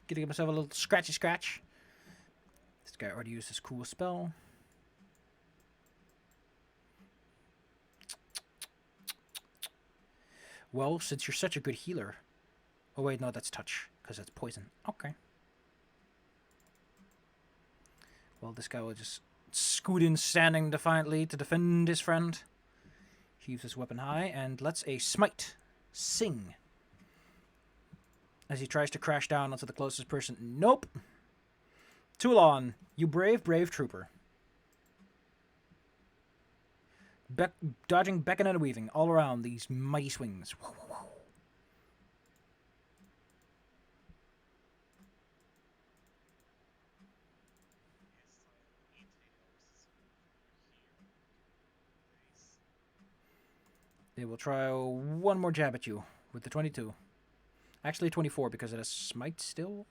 Gonna give myself a little scratchy scratch. This guy already used his cool spell. Well, since you're such a good healer. Oh wait, no, that's touch, because that's poison. Okay. Well, this guy will just scoot in, standing defiantly to defend his friend. Heaves his weapon high and lets a smite sing as he tries to crash down onto the closest person. Nope. Toulon, you brave, brave trooper. Dodging, beckoning, and weaving all around these mighty swings. They will try one more jab at you with the 22. Actually 24 because it has smite still.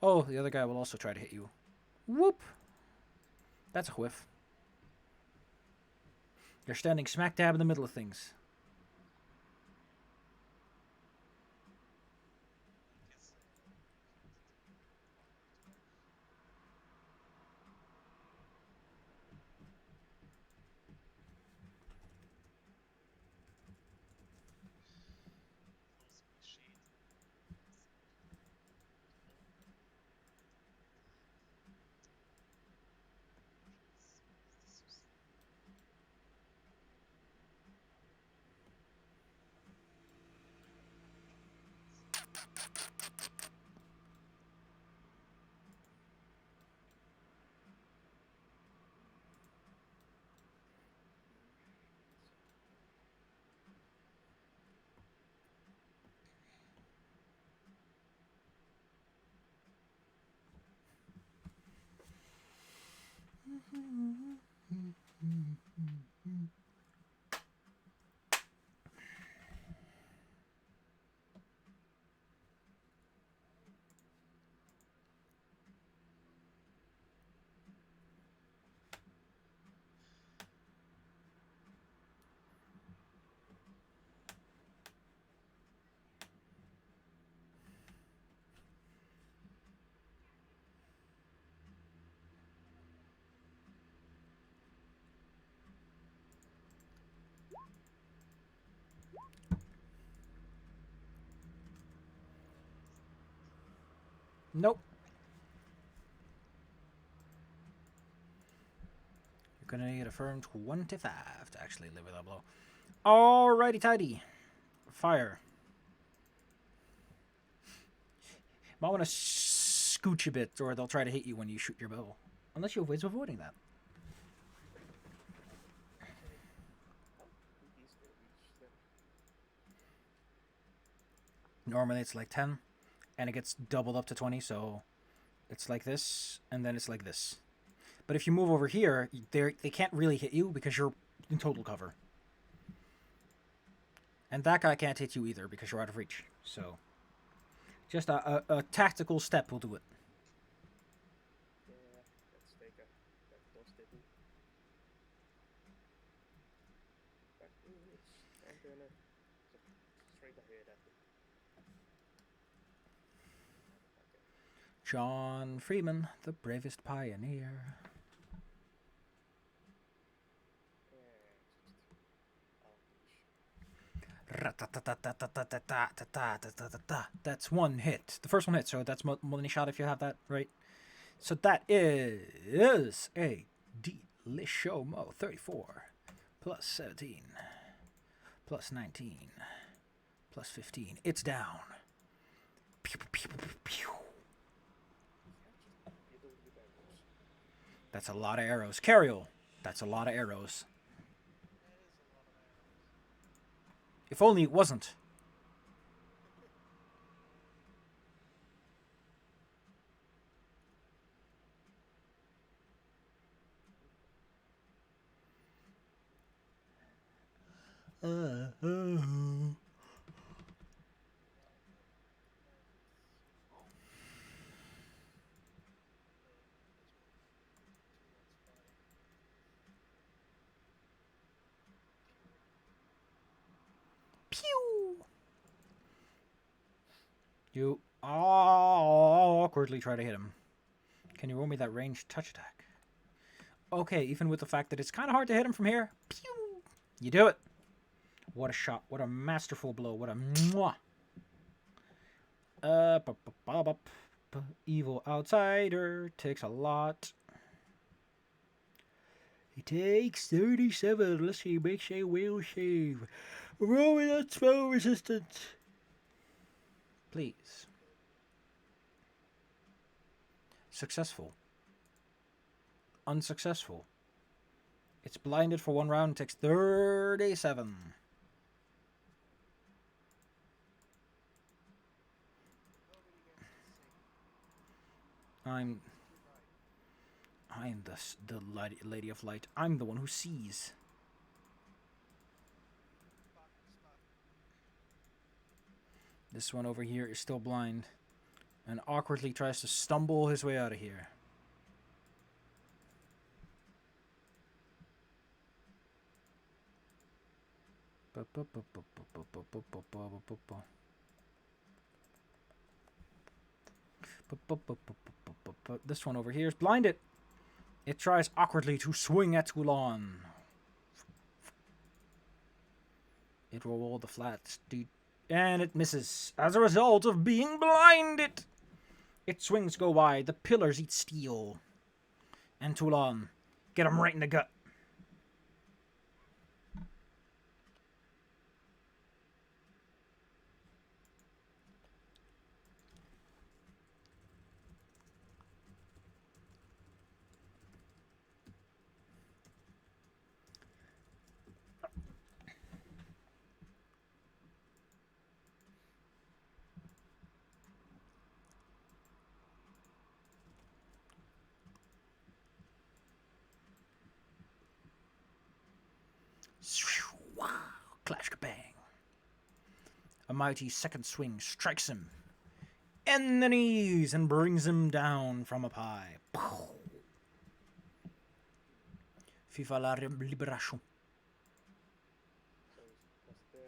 Oh, the other guy will also try to hit you. Whoop! That's a whiff. You're standing smack dab in the middle of things. Nope. You're gonna need a firm 25 to actually live with that blow. Alrighty tidy. Fire. Might want to scooch a bit, or they'll try to hit you when you shoot your bow. Unless you have ways of avoiding that. How big is the reach then? Normally it's like 10, and it gets doubled up to 20, so it's like this, and then it's like this. But if you move over here, they can't really hit you because you're in total cover. And that guy can't hit you either because you're out of reach. So, just a tactical step will do it. Yeah, let's take a tactical step. Back and then straight ahead at it. Okay. John Freeman, the bravest pioneer. That's one hit. The first one hit, so that's money shot if you have that, right? So that is a Delishomo 34 plus 17 plus 19 plus 15. It's down. Pew, pew, pew, pew. Fiddle with arrows. That's a lot of arrows. Carriel, that's a lot of arrows. That is a lot of arrows. If only it wasn't. Pew! You awkwardly try to hit him. Can you roll me that ranged touch attack? Okay, even with the fact that it's kind of hard to hit him from here. Pew! You do it. What a shot. What a masterful blow. What a mwah. Evil outsider takes a lot. He takes 37. Let's see. Makes a will save. Roll with that spell resistance. Please. Successful. Unsuccessful. It's blinded for 1 round. Takes 37. I'm the Lady of Light. I'm the one who sees. This one over here is still blind and awkwardly tries to stumble his way out of here. This one over here is blinded. It tries awkwardly to swing at Toulon. It rolled the flats, and it misses. As a result of being blinded, its swings go wide. The pillars eat steel. And Toulon, get him right in the gut. Clash bang. A mighty second swing strikes him in the knees and brings him down from up high. Viva la libération. So was there...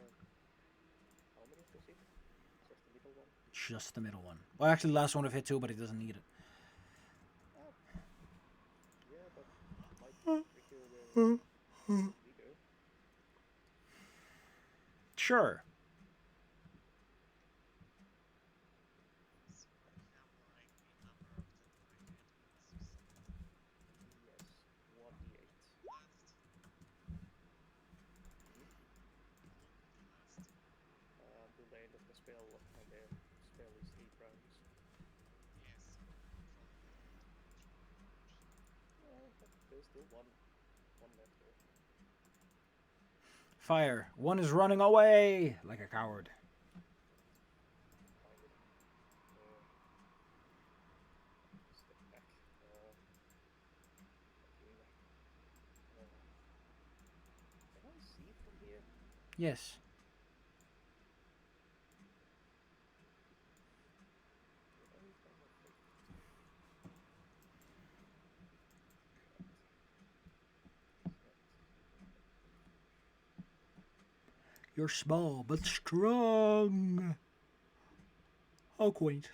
How many does it? Just the middle one? Just the middle one. Well, actually, the last one would have hit too, but he doesn't need it. Yeah, but might trigger the... Sure. So I have like a number of temporary enemies, you said. Yes, 1d8. Last. Last. Until the end of the spell, and the spell is 8 rounds. Yes. But there's still one left there. Fire. One is running away like a coward. Find it. Step back. Can I see from here? Yes. You're small but strong. How quaint.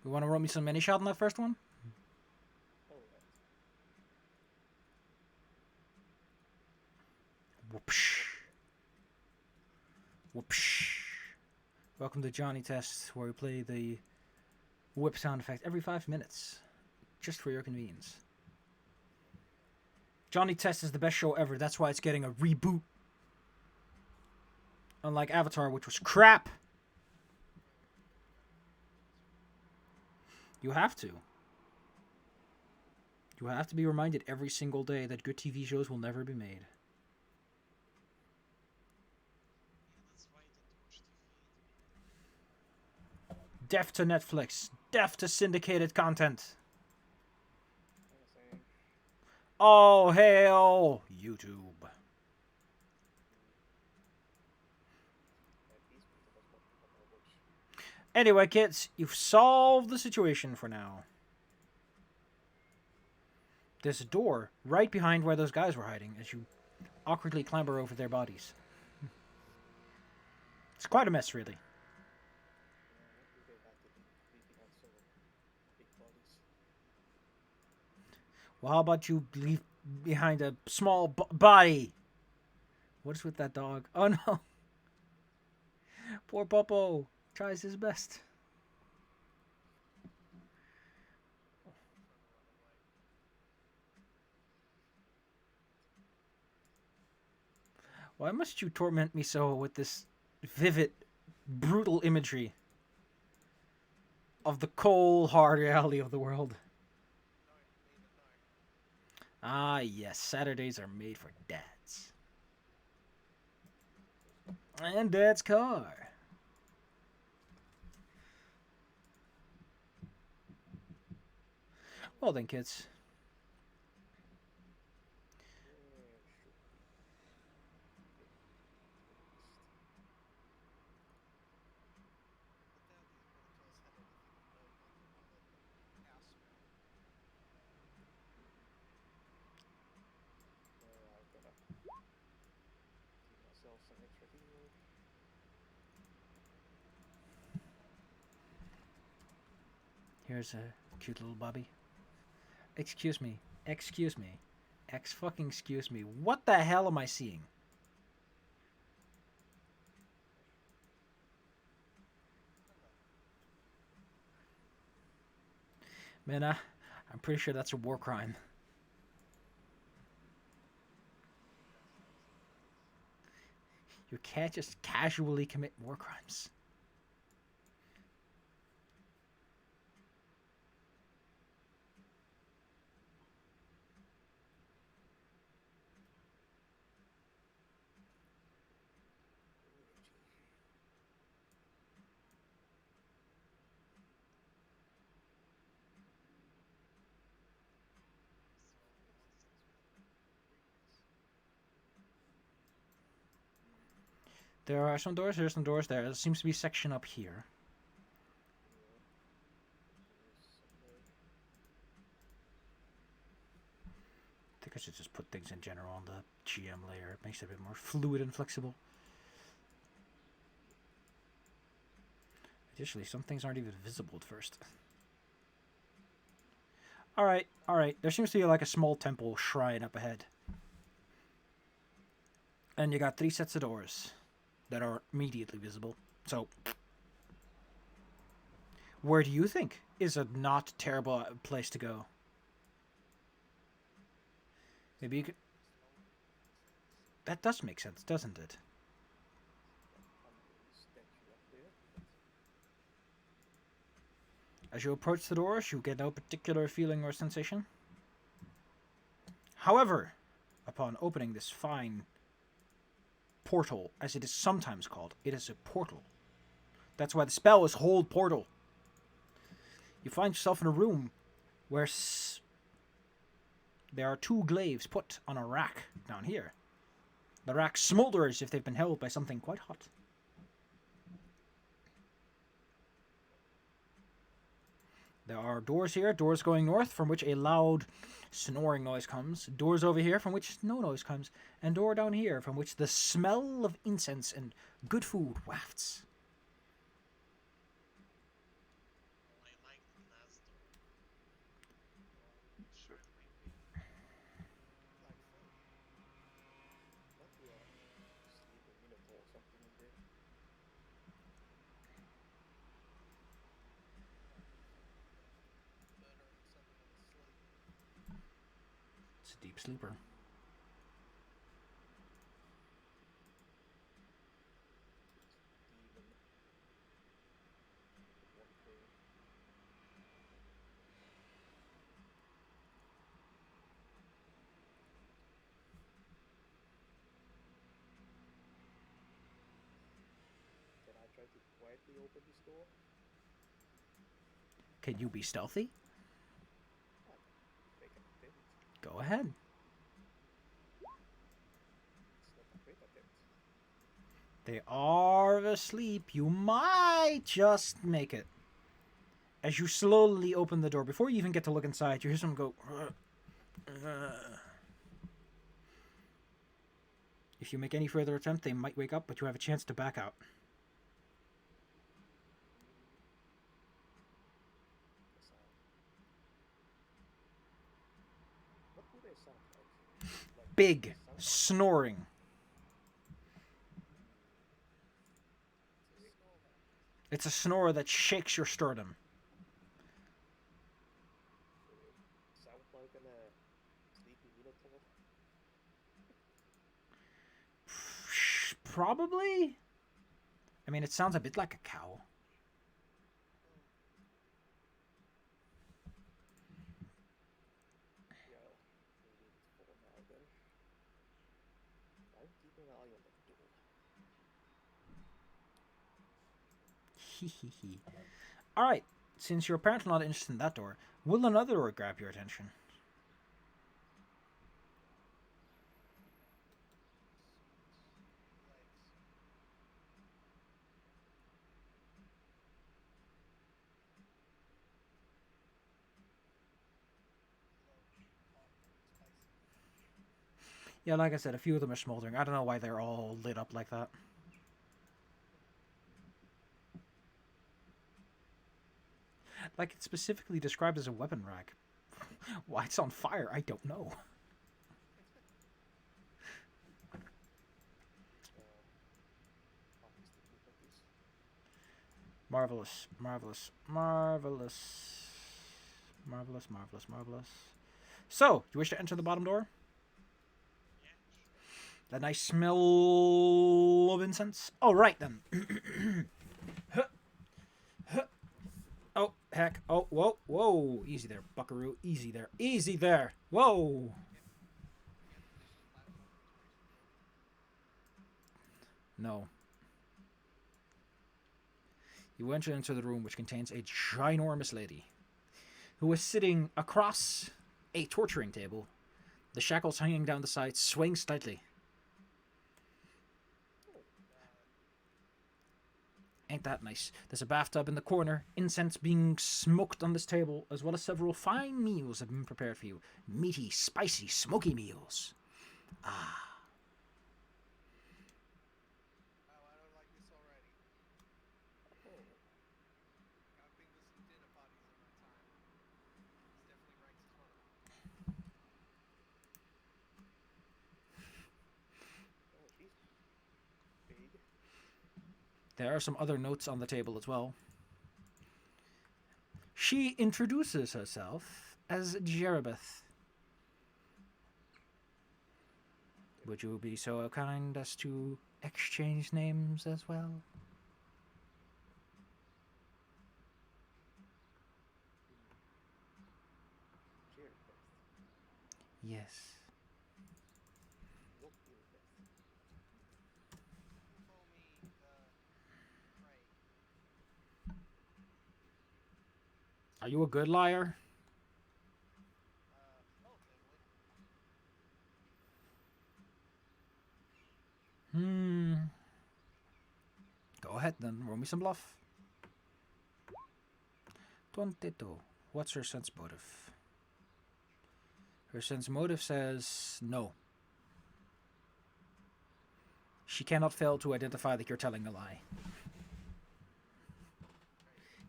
You want to roll me some mini shot on that first one? Alright. Whoopsh. Whoopsh. Welcome to Johnny Test, where we play the whip sound effect every 5 minutes. just for your convenience. Johnny Test is the best show ever. That's why it's getting a reboot. Unlike Avatar, which was crap. You have to. You have to be reminded every single day that good TV shows will never be made. Yeah, that's why I don't watch TV. Deaf to Netflix. Deaf to syndicated content. Same. Oh, hail YouTube. These people just want to come over. Anyway, kids, you've solved the situation for now. There's a door right behind where those guys were hiding as you awkwardly clamber over their bodies. It's quite a mess, really. What do they have to be behind so big bodies? Well, how about you leave behind a small body? What is with that dog? Oh no. Poor Popo tries his best. Why must you torment me so with this vivid, brutal imagery of the cold, hard reality of the world? Ah, yes, Saturdays are made for dads. And Dad's car. Well then, kids. I'm gonna give myself some extra heal. Here's a cute little Bobby. Excuse me. Excuse me. Fucking excuse me. What the hell am I seeing? Man, I'm pretty sure that's a war crime. You can't just casually commit war crimes. There are some doors, there's some doors there. There seems to be a section up here. I think I should just put things in general on the GM layer. It makes it a bit more fluid and flexible. Additionally, some things aren't even visible at first. Alright, alright. There seems to be like a small temple shrine up ahead. And you got 3 sets of doors that are immediately visible. So, where do you think is a not terrible place to go? Maybe you could... That does make sense, doesn't it? As you approach the doors, you get no particular feeling or sensation. However, upon opening this fine portal, as it is sometimes called, it is a portal. That's why the spell is Hold Portal. You find yourself in a room where there are 2 glaives put on a rack down here. The rack smolders as if they've been held by something quite hot. There are doors here, doors going north, from which a loud snoring noise comes. Doors over here, from which no noise comes. And door down here, from which the smell of incense and good food wafts. Oh, I like the last door. Sure. Like fun. What do sleep a minotaur or something in there? It's a deep sleeper. Demon. One thing. Can I try to quietly open this door? Can you be stealthy? I can make an attempt. Go ahead. It's not a great attempt. They are asleep. You might just make it. As you slowly open the door, before you even get to look inside, you hear someone go. If you make any further attempt, they might wake up, but you have a chance to back out. The sound. What do they sound like? Big sound snoring. It's a snore that shakes your sternum. sound like an sleepy minotaur? Probably. I mean, it sounds a bit like a cow. Well, maybe it's for now then. I'm keeping an eye on that door. Hehehe. Alright, since you're apparently not interested in that door, will another door grab your attention? Yeah, like I said, a few of them are smoldering. I don't know why they're all lit up like that. Like it's specifically described as a weapon rack. Why it's on fire, I don't know. Artistic look at this. Marvelous, marvelous, marvelous. Marvelous, marvelous, marvelous. So, you wish to enter the bottom door? Yeah, sure. That nice smell of incense? Alright then. Oh, heck. Oh, whoa, whoa. Easy there, buckaroo. Easy there. Easy there. Whoa. No. You enter into the room, which contains a ginormous lady who is sitting across a torturing table, the shackles hanging down the sides, swaying slightly. Ain't that nice? There's a bathtub in the corner, incense being smoked on this table, as well as several fine meals have been prepared for you. Meaty, spicy, smoky meals. Ah. Oh, I don't like this already. Oh, I've been to some dinner parties in my time. This definitely ranks as one of them. oh, she's big. There are some other notes on the table as well. She introduces herself as Jeribeth. Would you be so kind as to exchange names as well? Jeribeth. Yes. Not Jeribeth. You call me, Craig. Are you a good liar? Relatively. Go ahead then, roll me some bluff. 22. What's her sense motive? Her sense motive says no. She cannot fail to identify that you're telling a lie.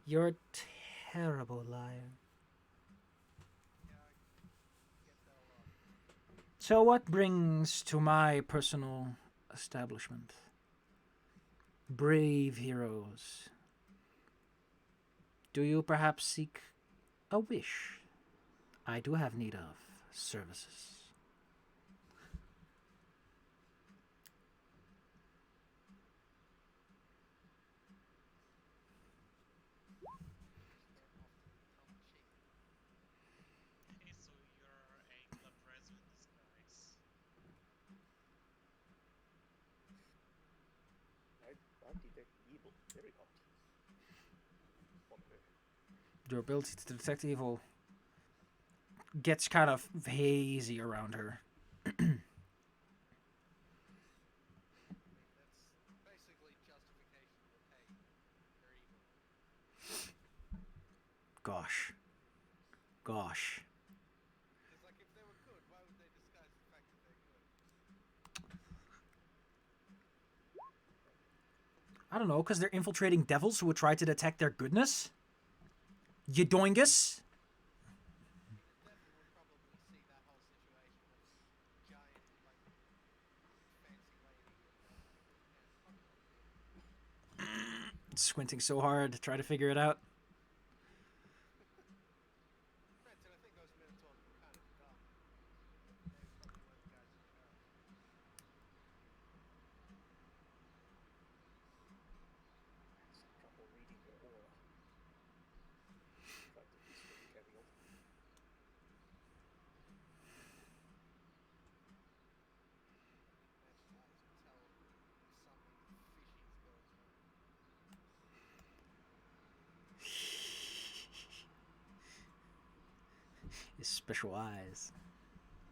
You're a terrible liar. Yeah, I get that a lot. So what brings to my personal establishment? Brave heroes. Do you perhaps seek a wish? I do have need of services. very hot on her. Your ability to detect evil gets kind of hazy around her. I mean, that's basically justification that, hey, they're evil. Gosh. Gosh. Because, like, if they were good, why would they disguise the fact that they're good? I don't know, because they're infiltrating devils who would try to detect their goodness? Yodoingus? I mean, a devil would probably see that whole situation as giant, like, fancy lady with, fuck off, dude. Squinting so hard to try to figure it out. Granted, I think those minotaurs were kind of dumb, but they probably were the guys in charge. I had some trouble reading her aura. Tried to peacefully carry on. Magic eyes will tell if something fishy is going on. His special eyes.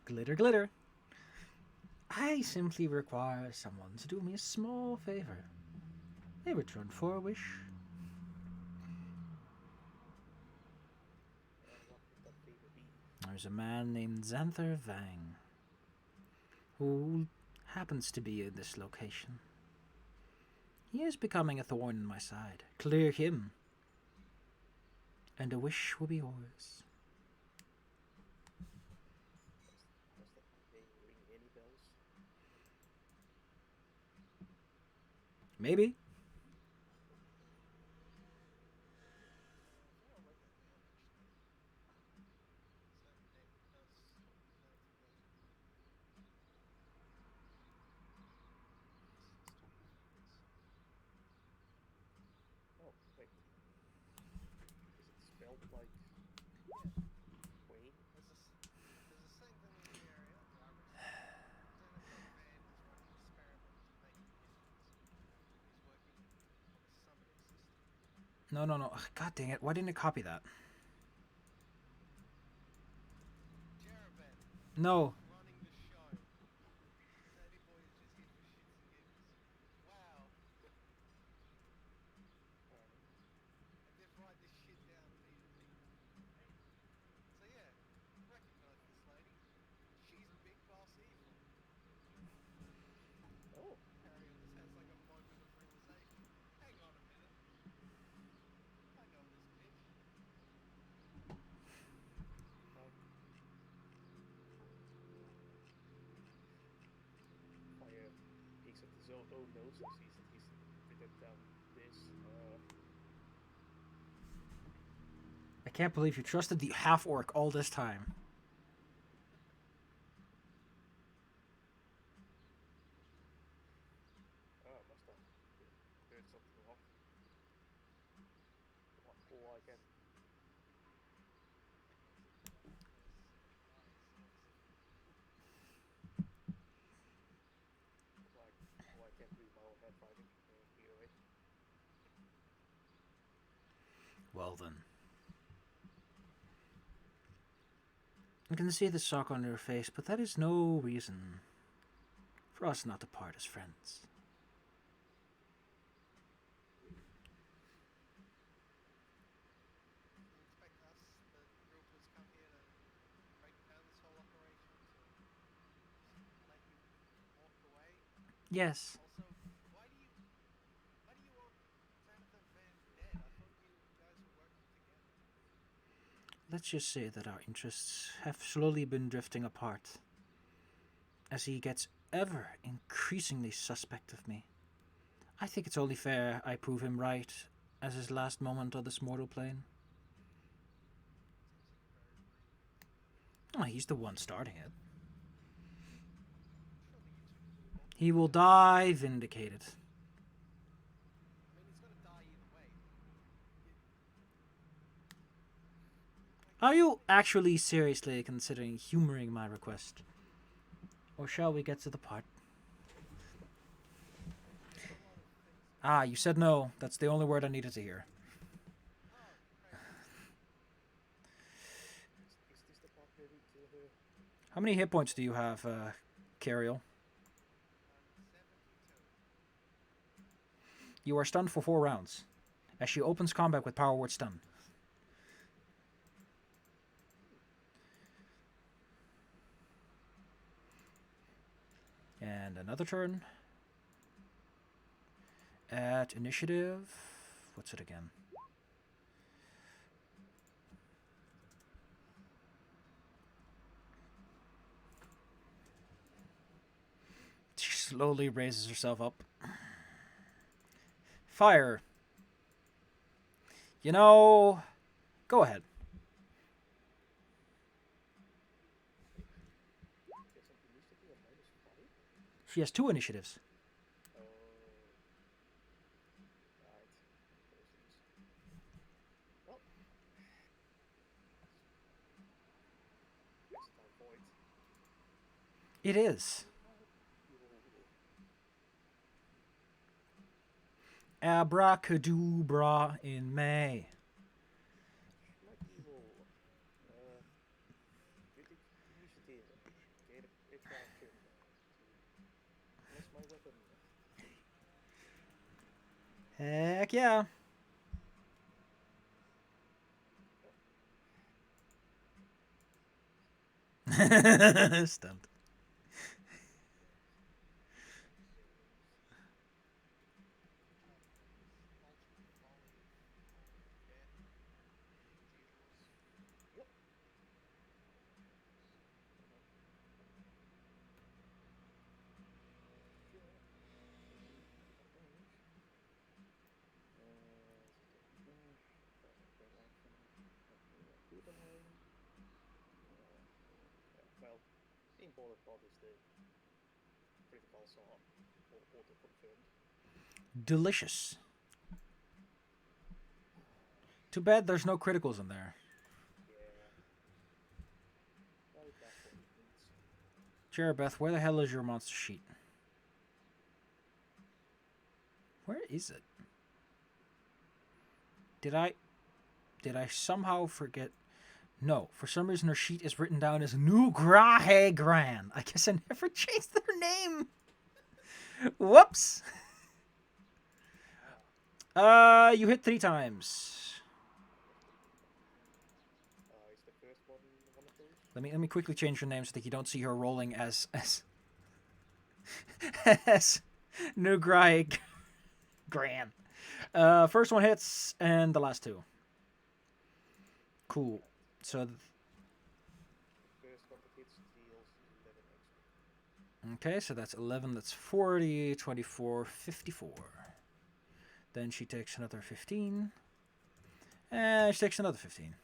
Glitter, glitter. I simply require someone to do me a small favor. In return for a wish. What would that favor be? There's a man named Xanther Vang who happens to be in this location. He is becoming a thorn in my side. Clear him, and a wish will be yours. Does that name ring any bells? Maybe. I think I'll write that down, actually. So that name does sound familiar. Oh, wait. Is it spelled like Yeah, Wayne? there's a sanctum in the area, Glabrezu. Xanathar Van is running experiments and making missions. He's working on a summoning system. No. Ugh, God dang it. Why didn't it copy that? Jerevan, No. running the show. Sandy Boy is just here for shits and giggles. Wow. Alright. I did write this shit down immediately. So yeah, recognize this lady. She's Big Boss Evil. Oh, Ariel just has like a moment of realization. Hang on a minute. I know this bitch. fire peeks at his own notes and sees that he's written down this. I can't believe you trusted the half-orc all this time. Must have heard something wrong. All I can. All I can do my own head fighting either way. Well then. I can see the shock on your face, but that is no reason for us not to part as friends. You expect us, the group who's come here to break down this whole operation, to just let you walk away? Yes. Also, why do you want Xanathar Van dead? I thought you guys were working together. Let's just say that our interests have slowly been drifting apart as he gets ever increasingly suspect of me. I think it's only fair I prove him right as his last moment on this mortal plane. Seems like a very rude. Oh, he's the one starting it. Surely you two can move on. He will die vindicated. I mean, he's gonna die either way. Are you actually seriously considering humoring my request? Or shall we get to the part? There's a lot of things Ah, you said no. That's the only word I needed to hear. Oh, great. Is this the part where we kill her? How many hit points do you have, Cariel? 72. You are stunned for 4 rounds. As she opens combat with power word stun. And another turn. At initiative. What's it again? She slowly raises herself up. Fire. You know, go ahead. There's an initiative of -5? She has 2 initiatives. Oh. Right. Apologies. Well. Versatile void. It is. Abracadabra in May. Like evil. With initiative. Gain attraction. To bless my weapon. Heck yeah. Stunned. Ultimate volley of death as usual. Yep. Yeah. Out of range. Pathfinder action. Good align. Yeah, well, the important part is the criticals are auto confirmed. Delicious. Too bad there's no criticals in there. Yeah. Well, that's what it needs. Jerabeth, where the hell is your monster sheet? Where is it? Did I somehow forget? No, for some reason her sheet is written down as Nugrahe Gran. I guess I never changed their name. Whoops. You hit 3 times. Is the first one of those? Let me quickly change your name so that you don't see her rolling as as Nugrahe Gran. First one hits and the last 2. Cool. So First one that hits deals 11 extra. okay, so that's 11, that's 40, 24, 54. Then she takes another 15. And she takes another 15.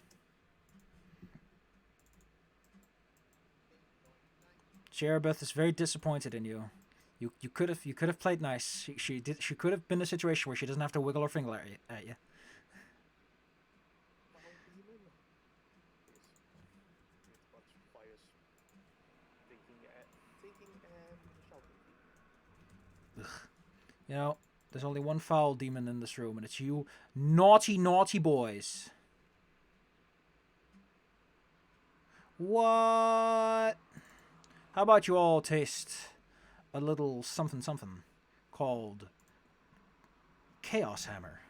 Jerabeth is very disappointed in you. You could have played nice. She could have been in a situation where she doesn't have to wiggle her finger at you. Foul demon. This with much fires thinking and shouting. You know, there's only one foul demon in this room, and it's you, naughty, naughty boys. What? How about you all taste a little something something called Chaos Hammer?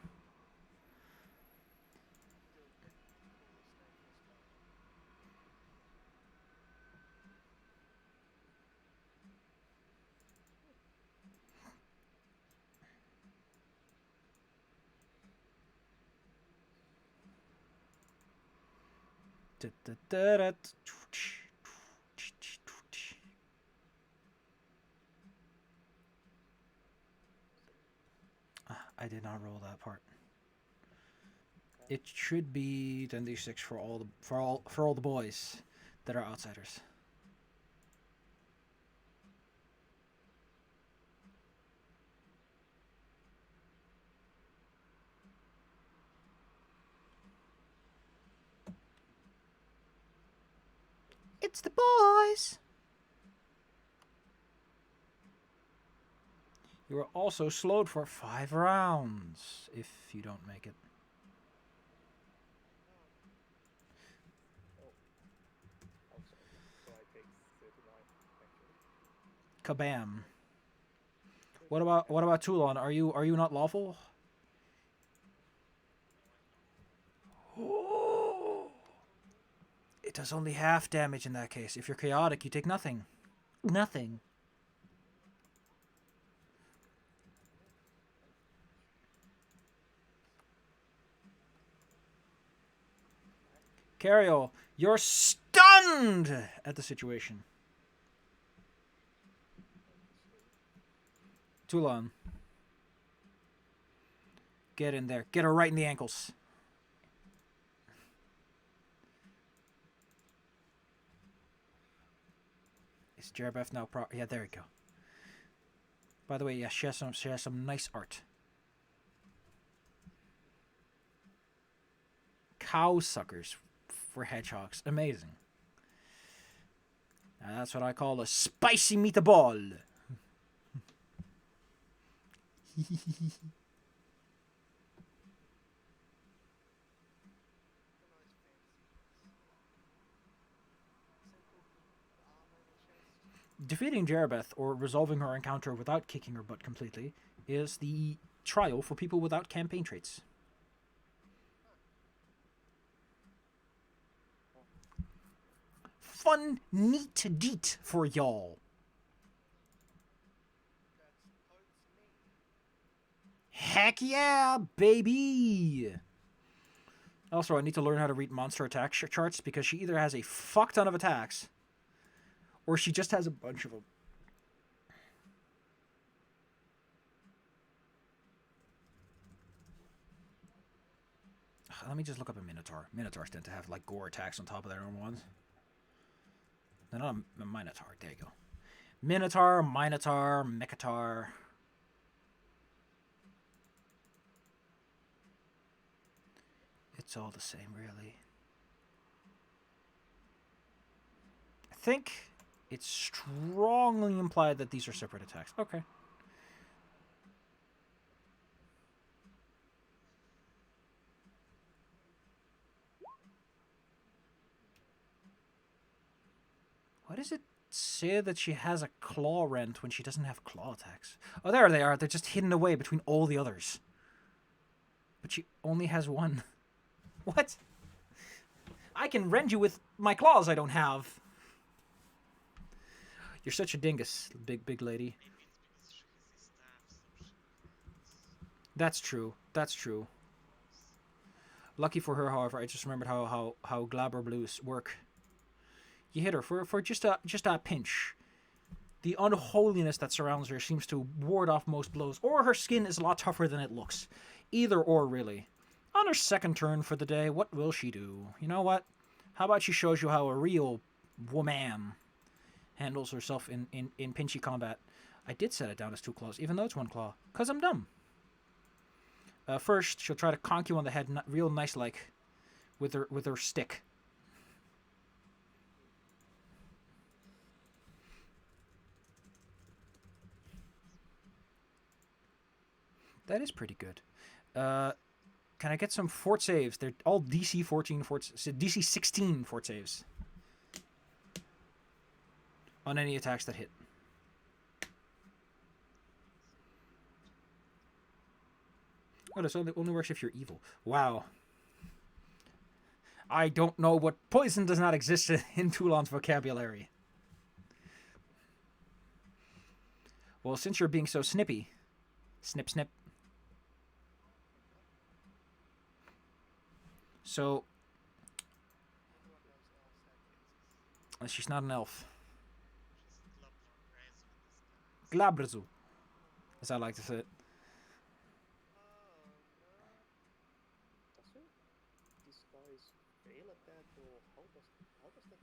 I did not roll that part. It should be 10d6 for all the boys that are outsiders. It's the boys. You are also slowed for 5 rounds if you don't make it. Oh, outside. So I take 39 actually. Kabam. What about Toulon? Are you not lawful? Oh. It does only half damage in that case. If you're chaotic, you take nothing. Nothing. Cariol, you're stunned at the situation. Toulon. Get in there. Get her right in the ankles. Is Jerebeth now yeah, there we go. By the way, yeah, she has some nice art. Cow suckers for hedgehogs. Amazing. Now that's what I call a spicy meatball. Defeating Jerebeth, or resolving her encounter without kicking her butt completely, is the trial for people without campaign traits. Fun, neat deet for y'all. Heck yeah, baby! Also, I need to learn how to read monster attack charts because she either has a fuck ton of attacks or she just has a bunch of them. Let me just look up a Minotaur. Minotaurs tend to have like gore attacks on top of their normal ones. No, not a Minotaur. There you go. Minotaur, Minotaur, Mechatar. It's all the same, really. I think it's strongly implied that these are separate attacks. Okay. Why does it say that she has a claw rent when she doesn't have claw attacks? Oh, there they are. They're just hidden away between all the others. But she only has one. What? I can rend you with my claws I don't have. You're such a dingus, big lady. That's true. That's true. Lucky for her, however, I just remembered how Glabrezu work. You hit her for just a pinch. The unholiness that surrounds her seems to ward off most blows, or her skin is a lot tougher than it looks. Either or, really. On her second turn for the day, what will she do? You know what? How about she shows you how a real woman handles herself in pinchy combat? I did set it down as 2 claws, even though it's 1 claw, because I'm dumb. First, she'll try to conk you on the head real nice-like with her stick. That is pretty good. Can I get some fort saves? They're all DC 14 DC 16 fort saves. On any attacks that hit. Oh, this only works if you're evil. Wow. I don't know what poison does not exist in Toulon's vocabulary. Well, since you're being so snippy, snip, snip. So, she's not an elf. Glabrezu, as I like to say it. Does her disguise fail at that, or how does that,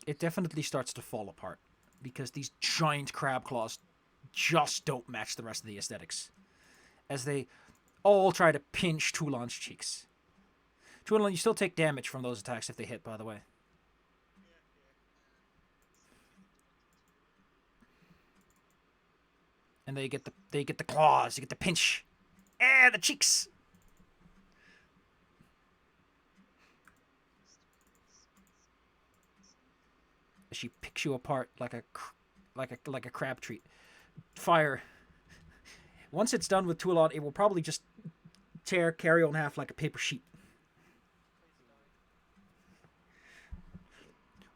It definitely starts to fall apart because these giant crab claws just don't match the rest of the aesthetics, as they all try to pinch Toulon's cheeks. Toulon, you still take damage from those attacks if they hit, by the way. and they get the claws, you get the pinch, the cheeks. She picks you apart like a crab treat. Fire. Once it's done with Toulon, it will probably just tear Carrion in half like a paper sheet. Please don't.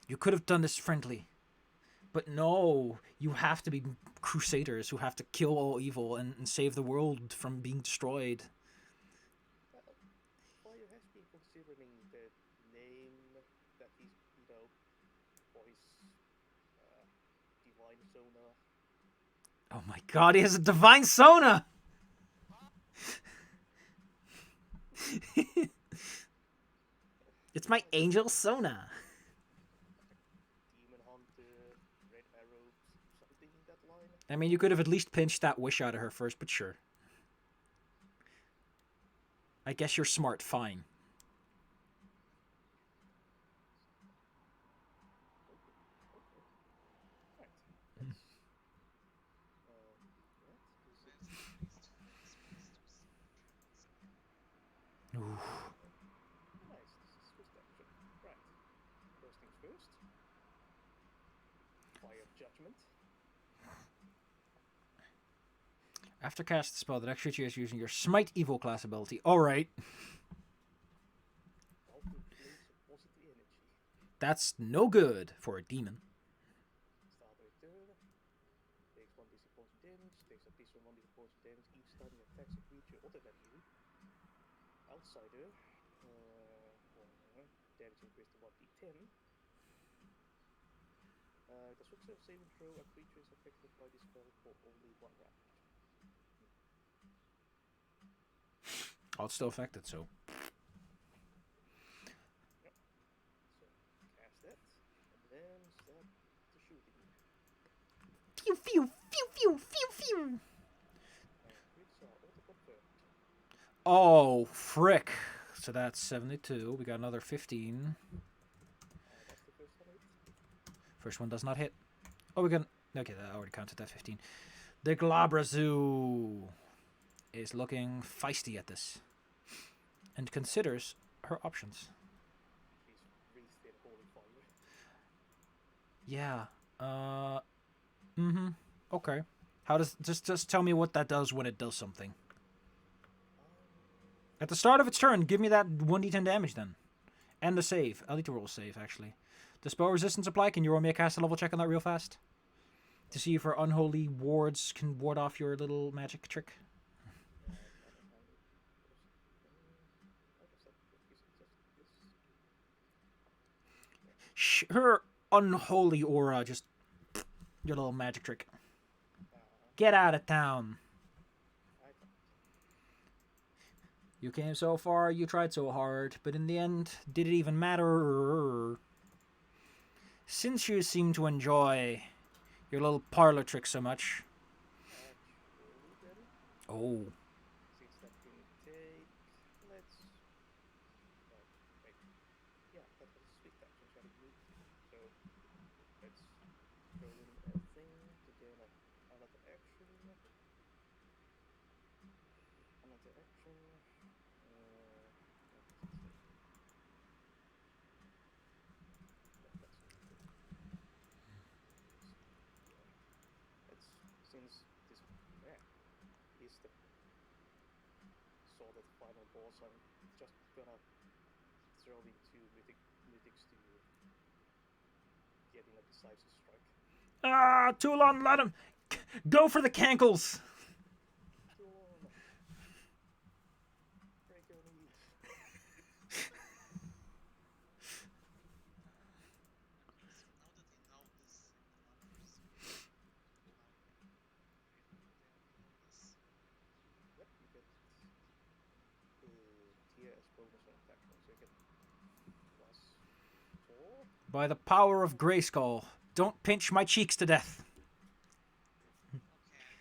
You could have done this friendly. But no, you have to be crusaders who have to kill all evil and save the world from being destroyed. Fire has been considering the name that he's, for his divine sona. Oh my god, he has a divine sona! It's my angel sona. Demon Hunter, Red Arrow, something in that line. I mean, you could have at least pinched that wish out of her first, but sure. I guess you're smart, fine. Right. Ooh. Nice, this is swift action. Right. First things first. Fire of Judgment. After cast the spell, the next creature is using your Smite Evil class ability. Alright. Alter Blaze of Positive Energy. That's no good for a demon. Start with turn. Takes 1d6 poison damage. Takes additional 1d6 poison damage each time he attacks a creature other than you. Outsider. Damage increased to 1d10. The success saving throw, a creature is affected by this spell for only 1 round. Oh, it's still affected, so. So, cast that, and then start to shooting. Pew, pew, pew, pew, pew, pew. Crits are auto-confirmed. Oh, frick. So that's 72. We got another 15. That's the first one hit. First one does not hit. Oh, we can. Okay, that already counted that 15. The Glabrezu is looking feisty at this and considers her options. She's wreathed in holy fire. Yeah. Okay. How does just tell me what that does when it does something? At the start of its turn, give me that 1d10 damage then. And the save. I'll need to roll a save, actually. Does spell resistance apply? Can you roll me a cast level check on that real fast? To see if her unholy wards can ward off your little magic trick. Her unholy aura, just your little magic trick. Get out of town. You came so far, you tried so hard, but in the end, did it even matter? Since you seem to enjoy your little parlor trick so much. Oh. Since that didn't take, let's. Wait. Yeah, that was a swift action, so I didn't move. So let's throw in a thing to gain another action. Another action. Let's, since this is the sort of final boss, I'm just gonna throw in 2 mythics to get in a decisive strike. Ah, Toulon, let him go for the cankles. Toulon! Break your knees. Now that you know this Yep, you get TS bonus on attack roll, so you get +4. By the power of Grayskull, don't pinch my cheeks to death. Okay,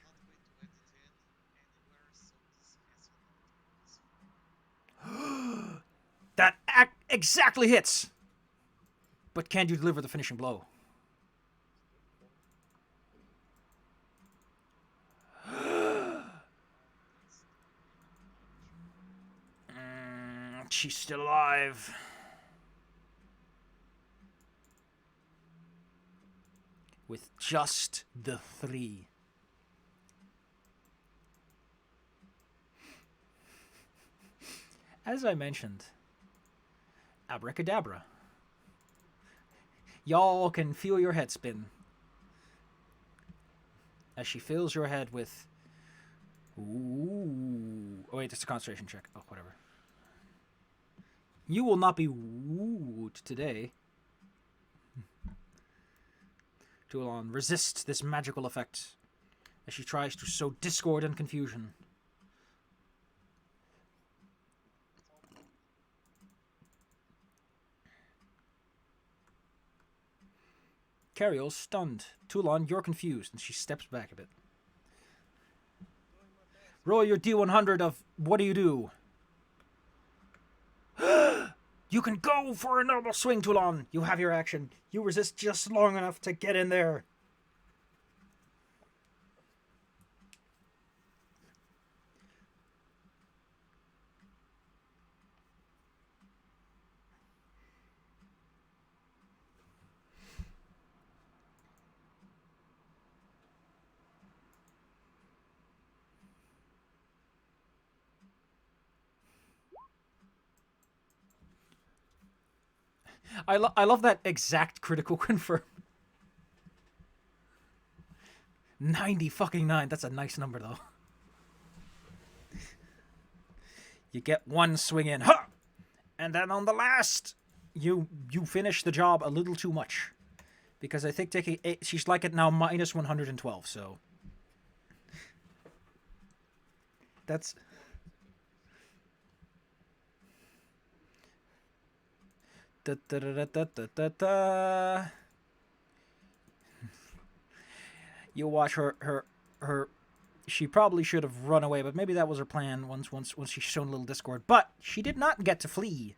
I'm not going to edit in anywhere, so this has an auto. That exactly hits. But can you deliver the finishing blow? She's still alive. With just the 3. As I mentioned, abracadabra. Y'all can feel your head spin as she fills your head with... Ooh. Oh wait, it's a concentration check. Oh, whatever. You will not be wooed today. Toulon resists this magical effect as she tries to sow discord and confusion. Cariol's stunned. Toulon, you're confused, and she steps back a bit. Roll your D100 of what do? You can go for a normal swing, Toulon. You have your action. You resist just long enough to get in there. I love that exact critical confirm. 90 fucking 9. That's a nice number, though. You get one swing in. Ha! And then on the last, you finish the job a little too much. Because I think taking 8, she's like it now minus 112, so... That's... Da, da, da, da, da, da, da. You watch her. She probably should have run away, but maybe that was her plan once she's shown a little discord. But she did not get to flee.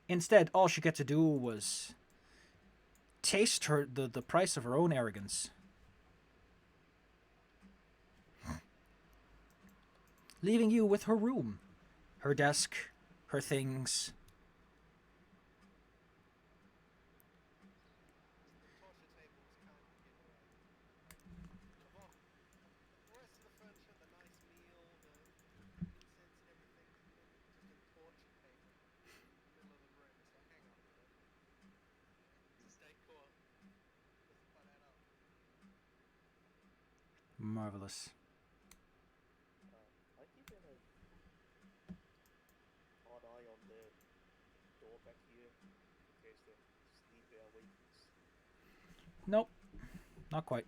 Instead, all she got to do was taste the price of her own arrogance. Leaving you with her room, her desk, her things. Marvelous. I keep an odd eye on the door back here in case the sleeper awakens. Nope, not quite.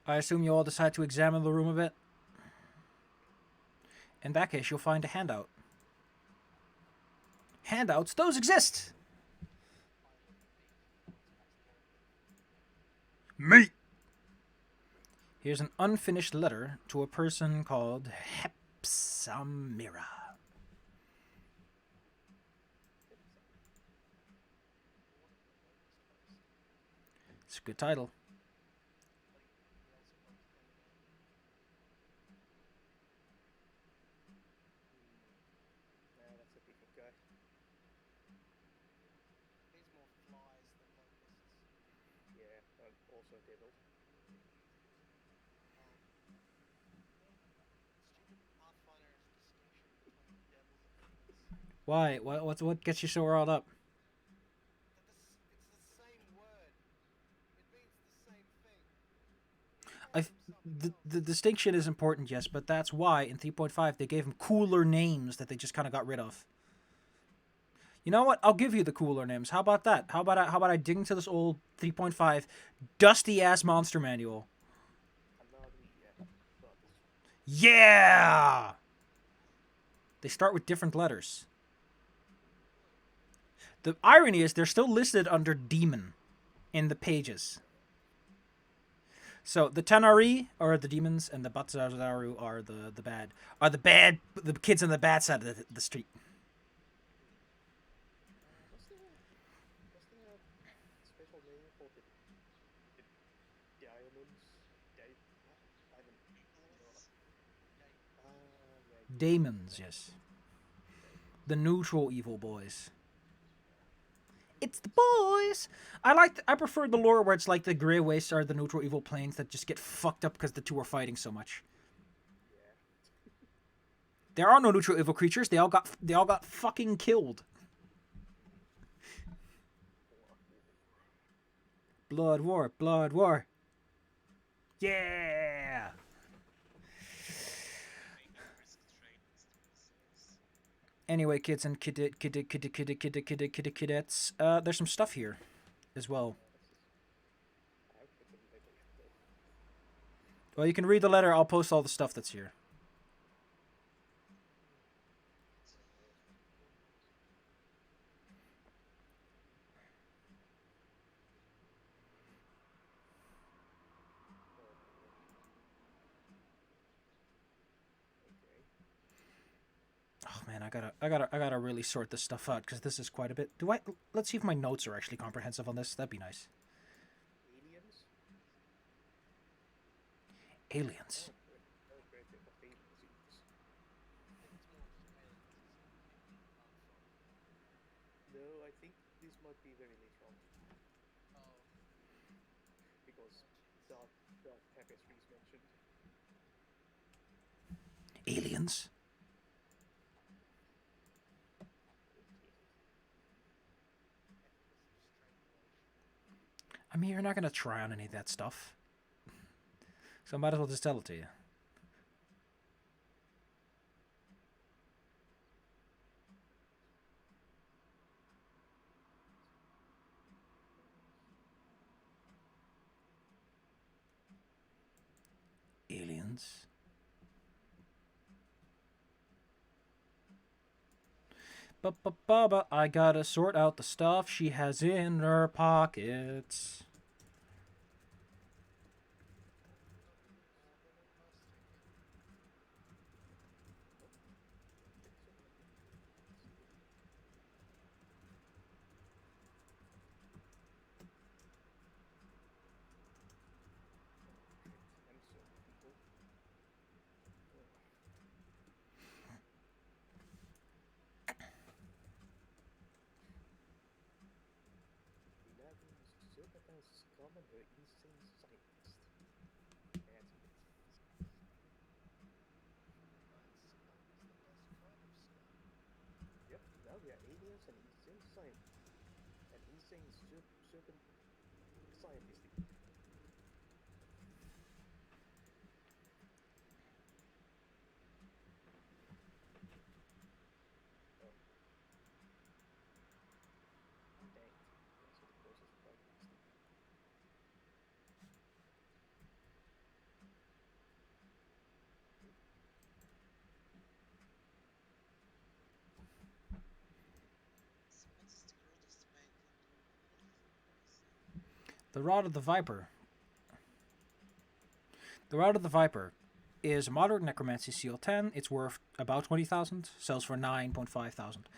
I assume you all decide to examine the room a bit. In that case, you'll find a handout. Handouts? Those exist! Me! Here's an unfinished letter to a person called Hepsamira. It's a good title. Nah, that's a different guy. He's more flies than locusts. Yeah, and also devil. Stupid Pathfinder's distinction between devils and demons. Why? What gets you so riled up? It's the same word. It means the same thing. The distinction is important, yes, but that's why in 3.5 they gave them cooler names that they just kind of got rid of. You know what? I'll give you the cooler names. How about that? How about I dig into this old 3.5 dusty ass monster manual? Yeah. They start with different letters. The irony is they're still listed under demon in the pages. So the Tanari are the demons, and the Batzaru are the bad. Are the bad the kids on the bad side of the street. Was there a special name for the diamonds? Diamond. No, Demons. yeah. Demons, yes. Diamonds. The neutral evil boys. It's the boys. I prefer the lore where it's like the Grey Wastes are the neutral evil planes that just get fucked up because the two are fighting so much. Yeah. There are no neutral evil creatures. They all got fucking killed. Blood war, blood war. Yeah. Anyway, kids and kidettes, there's some stuff here as well. I haven't read the letter yet though. Well, you can read the letter. I'll post all the stuff that's here. Okay. Oh man, I gotta really sort this stuff out because this is quite a bit. Let's see if my notes are actually comprehensive on this. That'd be nice. Aliens? Aliens. Oh, great. They've got aliens in this. I think it's more just aliens, isn't it? No, I think this might be very later on Oh, because the tapestry is mentioned. Aliens. I mean, you're not gonna try on any of that stuff, so I might as well just tell it to you. Aliens. But I gotta sort out the stuff she has in her pockets. And so people. Glabrezu sympathizes Scum and her insane scientist. That's it. Yep, now we are aliens and insane scientists. An insane serpent scientist. Oh. Dang it. So the process of writing this thing. What's the greatest man can do? The Rod of the Viper. The Rod of the Viper is a moderate necromancy seal 10. It's worth about 20,000. Sells for 9,500.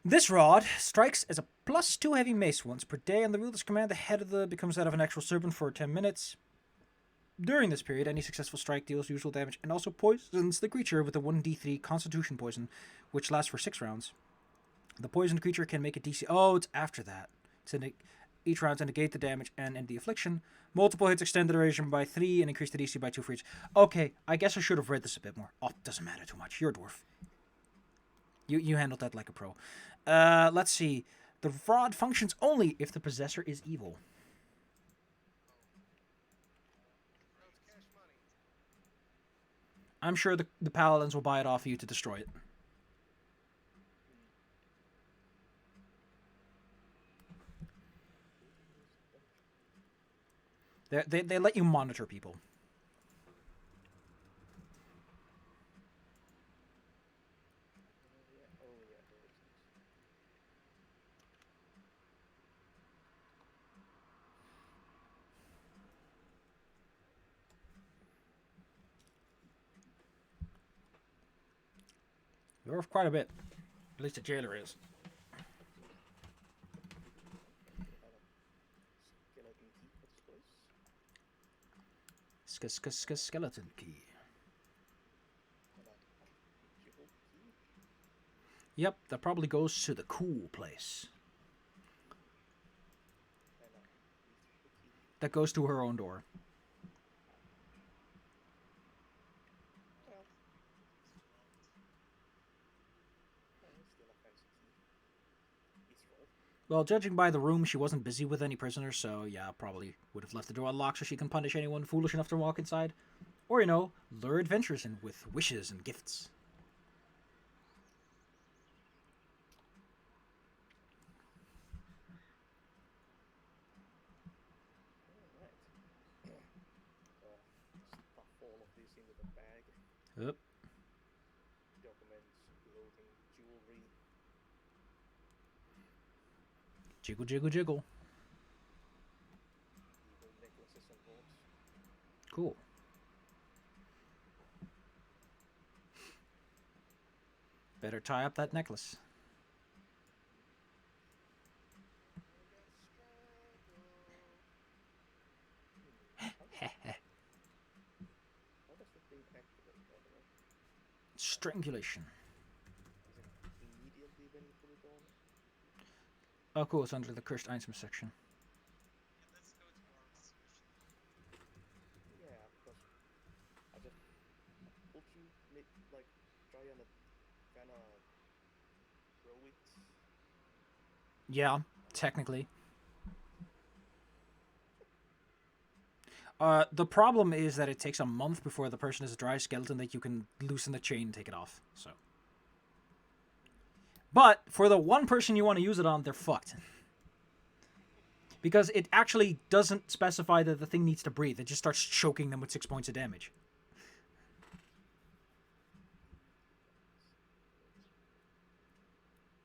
This rod strikes as a +2 heavy mace once per day, and the wielder's command, the head of the becomes that of an actual serpent for 10 minutes. During this period, any successful strike deals usual damage and also poisons the creature with a 1d3 constitution poison, which lasts for 6 rounds. The poisoned creature can make a DC. Oh, it's after that. Each round to negate the damage and end the affliction. Multiple hits extend the duration by 3 and increase the DC by 2 for each. Okay, I guess I should have read this a bit more. Oh, doesn't matter too much. You're a dwarf. You handled that like a pro. Let's see. The rod functions only if the possessor is evil. Well, it's cash money. I'm sure the paladins will buy it off you to destroy it. They let you monitor people. Yeah. Oh yeah, those things. You're worth quite a bit. At least the jailer is. Okay, I have a skeleton key. What's this? Skeleton key. And a jewel key. Yep, that probably goes to the cool place. And a mythical key. That goes to her own door. Well, still a fancy key. It's roll. Well, judging by the room, she wasn't busy with any prisoners, so yeah, probably would have left the door unlocked so she can punish anyone foolish enough to walk inside. Or, you know, lure adventurers in with wishes and gifts. Alright. Stuff all of this into the bag. Yep. Documents, clothing, jewelry. Jiggle, jiggle, jiggle. Evil necklaces and rods. Cool. Better tie up that necklace. How does the thing activate, by the way? Strangulation. Is it immediately when you put it on? Oh, cool. It's under the cursed item section. Yeah, let's go to our solution. Yeah, because I just would you like try and kind of throw it? Yeah, technically. The problem is that it takes a month before the person is a dry skeleton that you can loosen the chain and take it off. So, but for the one person you want to use it on, they're fucked. Because it actually doesn't specify that the thing needs to breathe. It just starts choking them with 6 points of damage.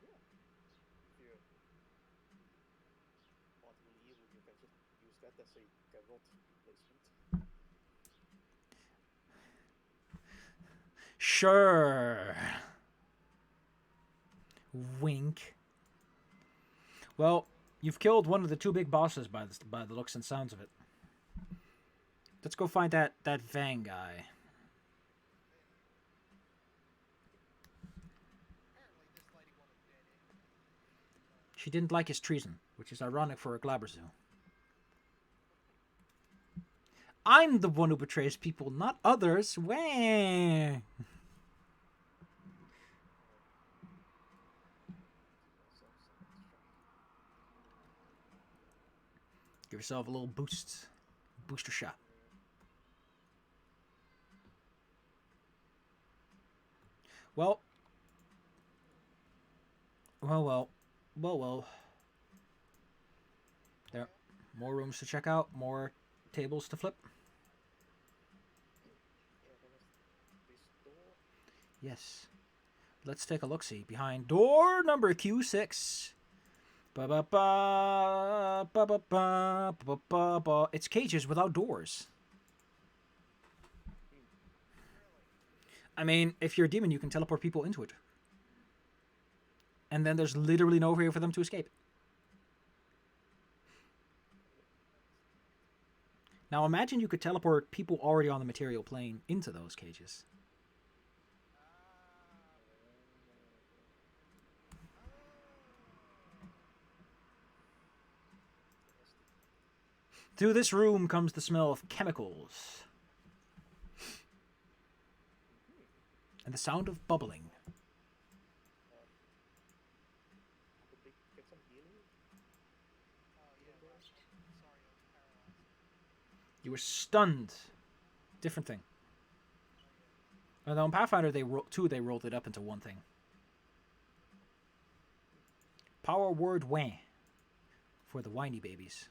Yeah. If you're particularly evil, you can just use that as a garrote replacement. Sure. Wink. Well, you've killed one of the two big bosses by the looks and sounds of it. Let's go find that Vang guy. Apparently, this lady wanted dead anyway. She didn't like his treason, which is ironic for a Glabrezu. I'm the one who betrays people, not others. Wah. Give yourself a little booster shot. Well. There, more rooms to check out, more tables to flip. Yeah, there was this door. Yes. Let's take a look-see. Behind door number Q6. Ba-ba-ba, ba-ba-ba, ba-ba-ba. It's cages without doors. I mean, if you're a demon, you can teleport people into it. And then there's literally no way for them to escape. Now imagine you could teleport people already on the material plane into those cages. Through this room comes the smell of chemicals. And the sound of bubbling. Could they get some healing? Oh, yeah, right. Sorry, I was paralyzed. You were stunned. Different thing. And on Pathfinder, they rolled it up into one thing. Power word wah. For the whiny babies.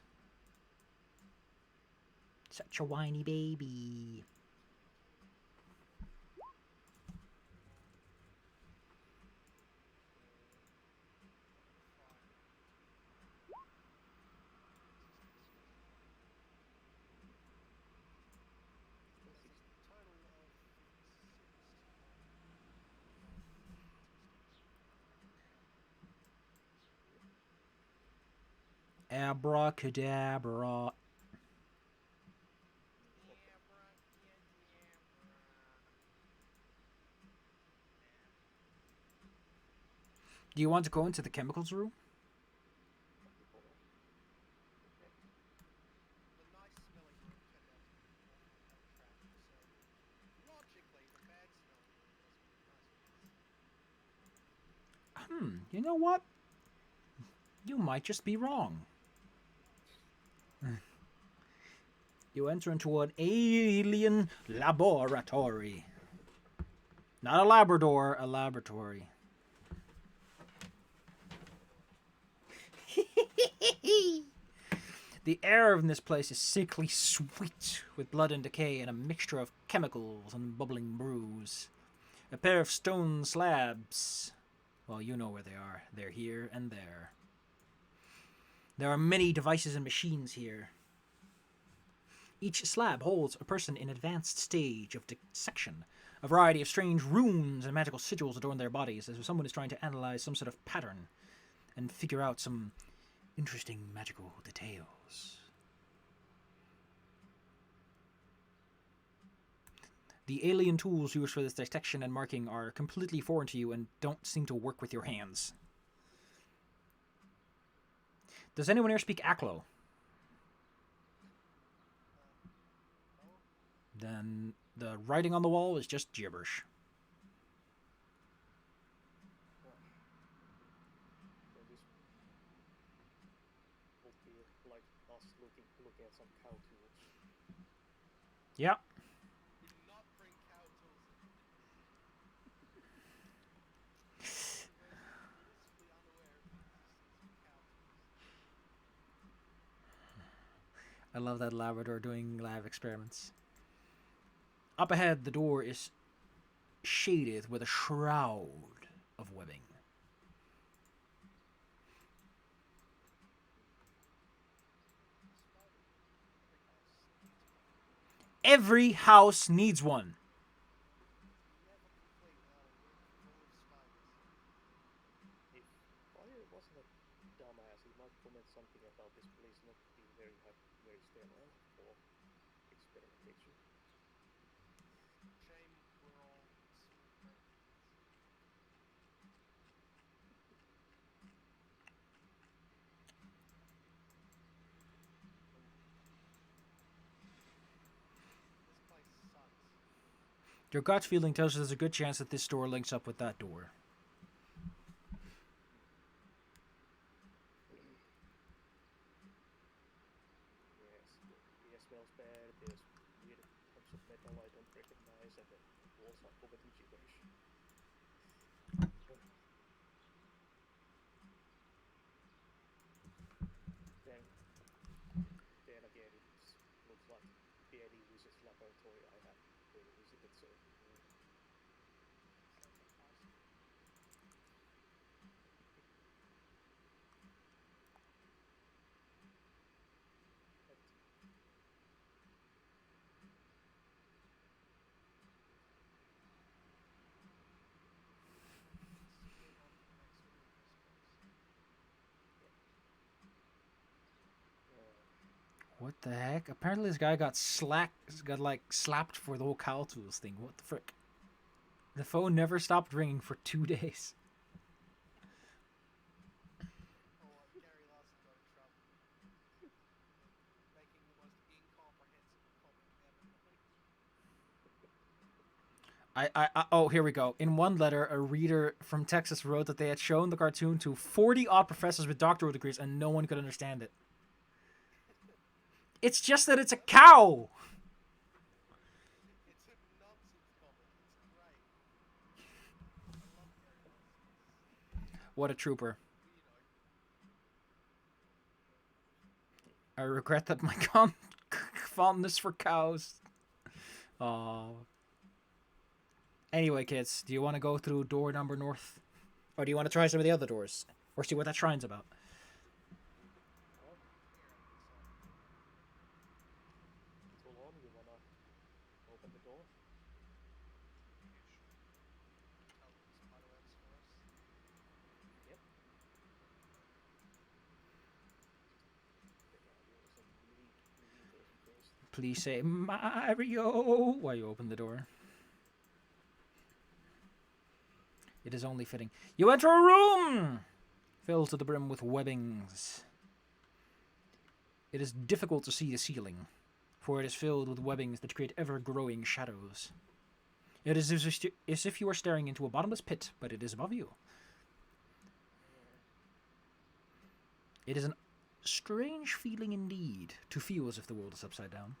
Such a whiny baby. Total of 56. Abracadabra. Do you want to go into the chemicals room? Okay. The nice smelling room turned out to be awfully unattractive, so logically the bad smelling room must be the nice place. You know what? You might just be wrong. You enter into an alien laboratory. Not a Labrador, a laboratory. The air in this place is sickly sweet with blood and decay and a mixture of chemicals and bubbling brews. A pair of stone slabs. Well, you know where they are. They're here and there. There are many devices and machines here. Each slab holds a person in advanced stage of dissection. A variety of strange runes and magical sigils adorn their bodies, as if someone is trying to analyze some sort of pattern and figure out some interesting magical details. The alien tools used for this detection and marking are completely foreign to you and don't seem to work with your hands. Does anyone here speak Aklo? Then the writing on the wall is just gibberish. So this would be like us looking at some cow tools. Yep. Do not bring cow tools in. Blissfully unaware of the existence of cow tools. I love that Labrador doing lab experiments. Up ahead, the door is shaded with a shroud of webbing. Every house needs one. Never complete without a room full of spiders. If Fire wasn't a dumbass, he might comment something about this place not being very sterile for experimentation. Shame we're all experiments. This place sucks. Your gut feeling tells you there's a good chance that this door links up with that door. Yes, the air smells bad, there's weird types of metal I don't recognize, and the walls are covered in gibberish. Then again, it looks like barely uses laboratory I have really visited, so Sounds like high school. but Let's move on to the next room, I suppose. What the heck? Apparently this guy got slapped for the whole cow tools thing. What the frick? The phone never stopped ringing for 2 days. Oh, Gary Larson got in trouble. Making the most incomprehensible comment ever. Oh, here we go. In one letter, a reader from Texas wrote that they had shown the cartoon to 40 odd professors with doctoral degrees and no one could understand it. It's just that it's a cow! It's a nonsense comment. It's great. I love Gary Larson. What a trooper. You know. I regret that my fondness for cows. Oh. Anyway, kids, do you want to go through door number north? Or do you want to try some of the other doors? Or see what that shrine's about? too long, you wanna open the door? Tell them spiderwebs first. Yep. Please say Mario while you open the door. It is only fitting. You enter a room filled to the brim with webbings. It is difficult to see the ceiling, for it is filled with webbings that create ever-growing shadows. It is as if you are staring into a bottomless pit, but it is above you. It is a strange feeling indeed to feel as if the world is upside down.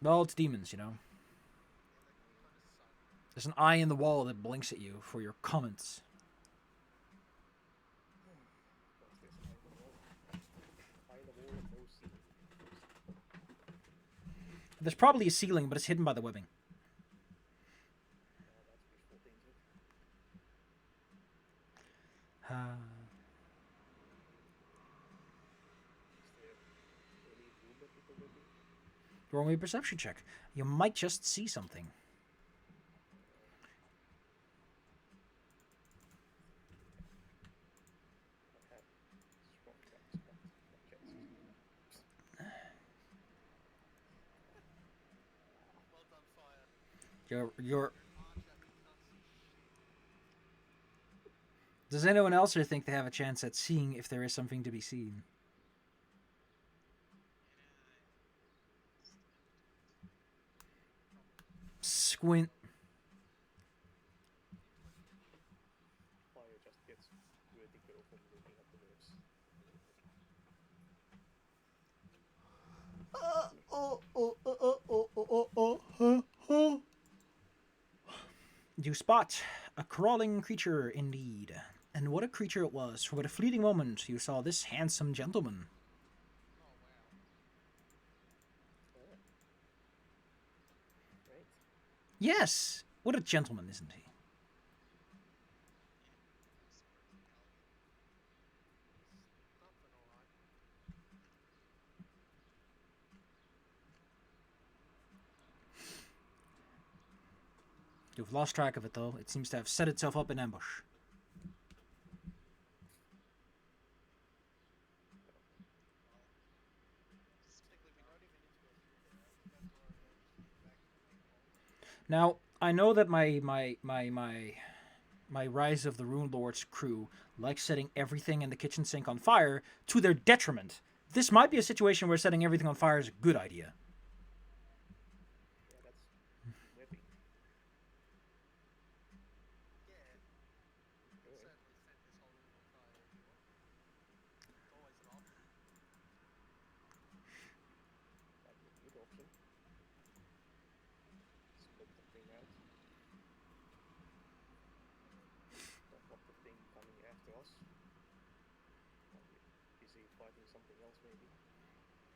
Well, it's demons, you know. There's an eye in the wall that blinks at you for your comments. What's this? Eye in the wall and no ceiling. There's probably a ceiling, but it's hidden by the webbing. That's wishful thinking. Uh, Is there any room that people live in? roll me a perception check. You might just see something. I have strong checks, but not checks. Well done, fire. You're. March, I can't see shit. Does anyone else here think they have a chance at seeing if there is something to be seen? Squint. Fire just gets vertigo from looking at the nerves. You spot a crawling creature indeed. And what a creature it was. For but a fleeting moment you saw this handsome gentleman. Right? Yes! What a gentleman, isn't he? Something alright. You've lost track of it though. It seems to have set itself up in ambush. Technically, we don't even need to go through there. You guys are already just back to the main hall. Now, I know that my Rise of the Rune Lords crew likes setting everything in the kitchen sink on fire to their detriment. This might be a situation where setting everything on fire is a good idea. Yeah, that's webbing. Yeah, Go ahead. certainly set this whole room on fire if you want. It's always an option. That would be a good option. Split the thing out. Don't want the thing coming after us. I'll be busy fighting something else maybe.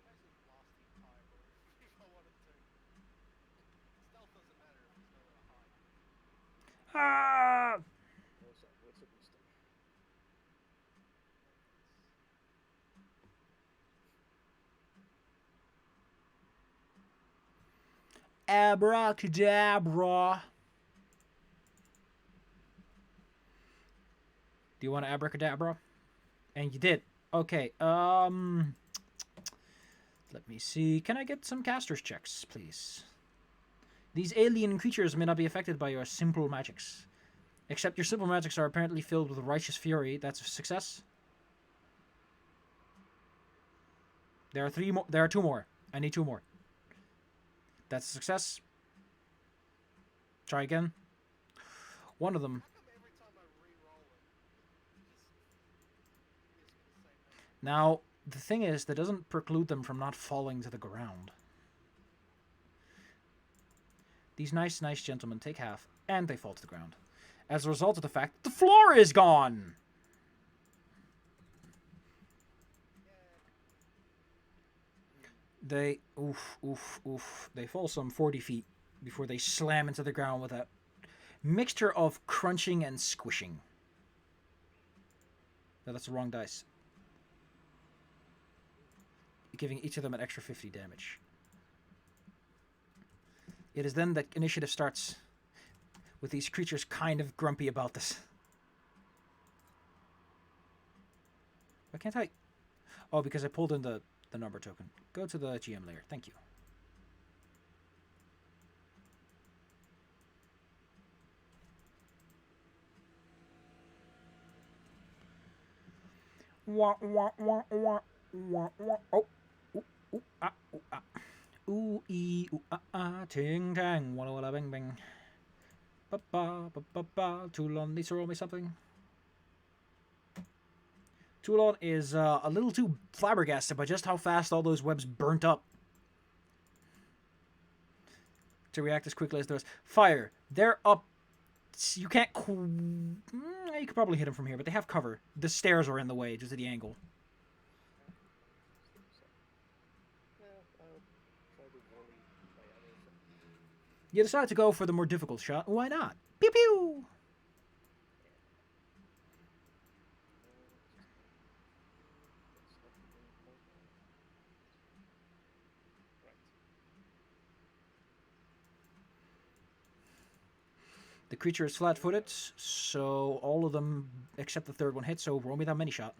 Actually, blast the entire room if I wanted to. Stealth doesn't matter if there's nowhere to hide. Ah! Those are words of wisdom. Abracadabra. Do you want to abracadabra? And you did. Okay, let me see. Can I get some caster's checks, please? These alien creatures may not be affected by your simple magics. Except your simple magics are apparently filled with righteous fury. That's a success. There are 3 more. There are 2 more. I need 2 more. That's a success. Try again. One of them. How come every time I re-roll it, it just gives me the same number? Now, the thing is, that doesn't preclude them from not falling to the ground. These nice gentlemen take half, and they fall to the ground. As a result of the fact that the floor is gone! They, they fall some 40 feet before they slam into the ground with a mixture of crunching and squishing. No, that's the wrong dice. Giving each of them an extra 50 damage. It is then that initiative starts, with these creatures kind of grumpy about this. Why can't I? Oh, because I pulled in the number token. Go to the GM layer. Thank you. Wah, wah, wah, wah, wah, wah. Oh. Ooh, ooh, ah, ooh, ah. Ooh, ee, ooh, ah, ah. Ting, tang. Walla, walla, bing, bing. Ba, ba, ba, ba, ba. Toulon needs to roll me something. Toulon is a little too flabbergasted by just how fast all those webs burnt up to react as quickly as those. Fire. They're up. You can't. You could probably hit them from here, but they have cover. The stairs are in the way, just at the angle. Yeah, I'll try to volley my arrows at You decide to go for the more difficult shot. Why not? Pew pew! That's not even important. Right. The creature is flat-footed, so all of them except the third one hit. So roll me that mini shot.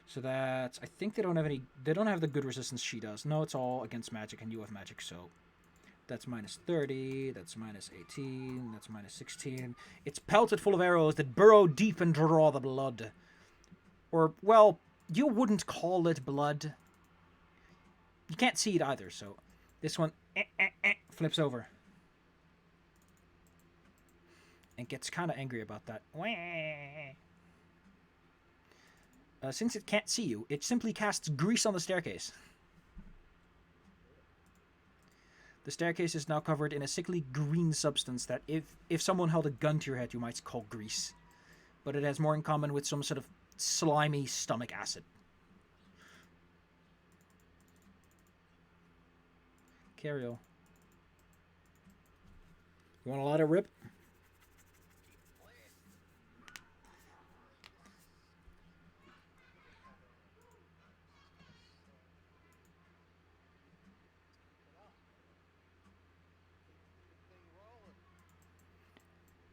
So that's. I think they don't have any. They don't have the good resistance she does. No, it's all against magic, and you have magic, so that's minus 30. That's minus 18. That's minus 16. It's pelted full of arrows that burrow deep and draw the blood. Or, well, you wouldn't call it blood. You can't see it either, so this one flips over. And gets kind of angry about that. Since it can't see you, it simply casts grease on the staircase. The staircase is now covered in a sickly green substance that if someone held a gun to your head, you might call grease. But it has more in common with some sort of slimy stomach acid. Cario. You want to let it rip?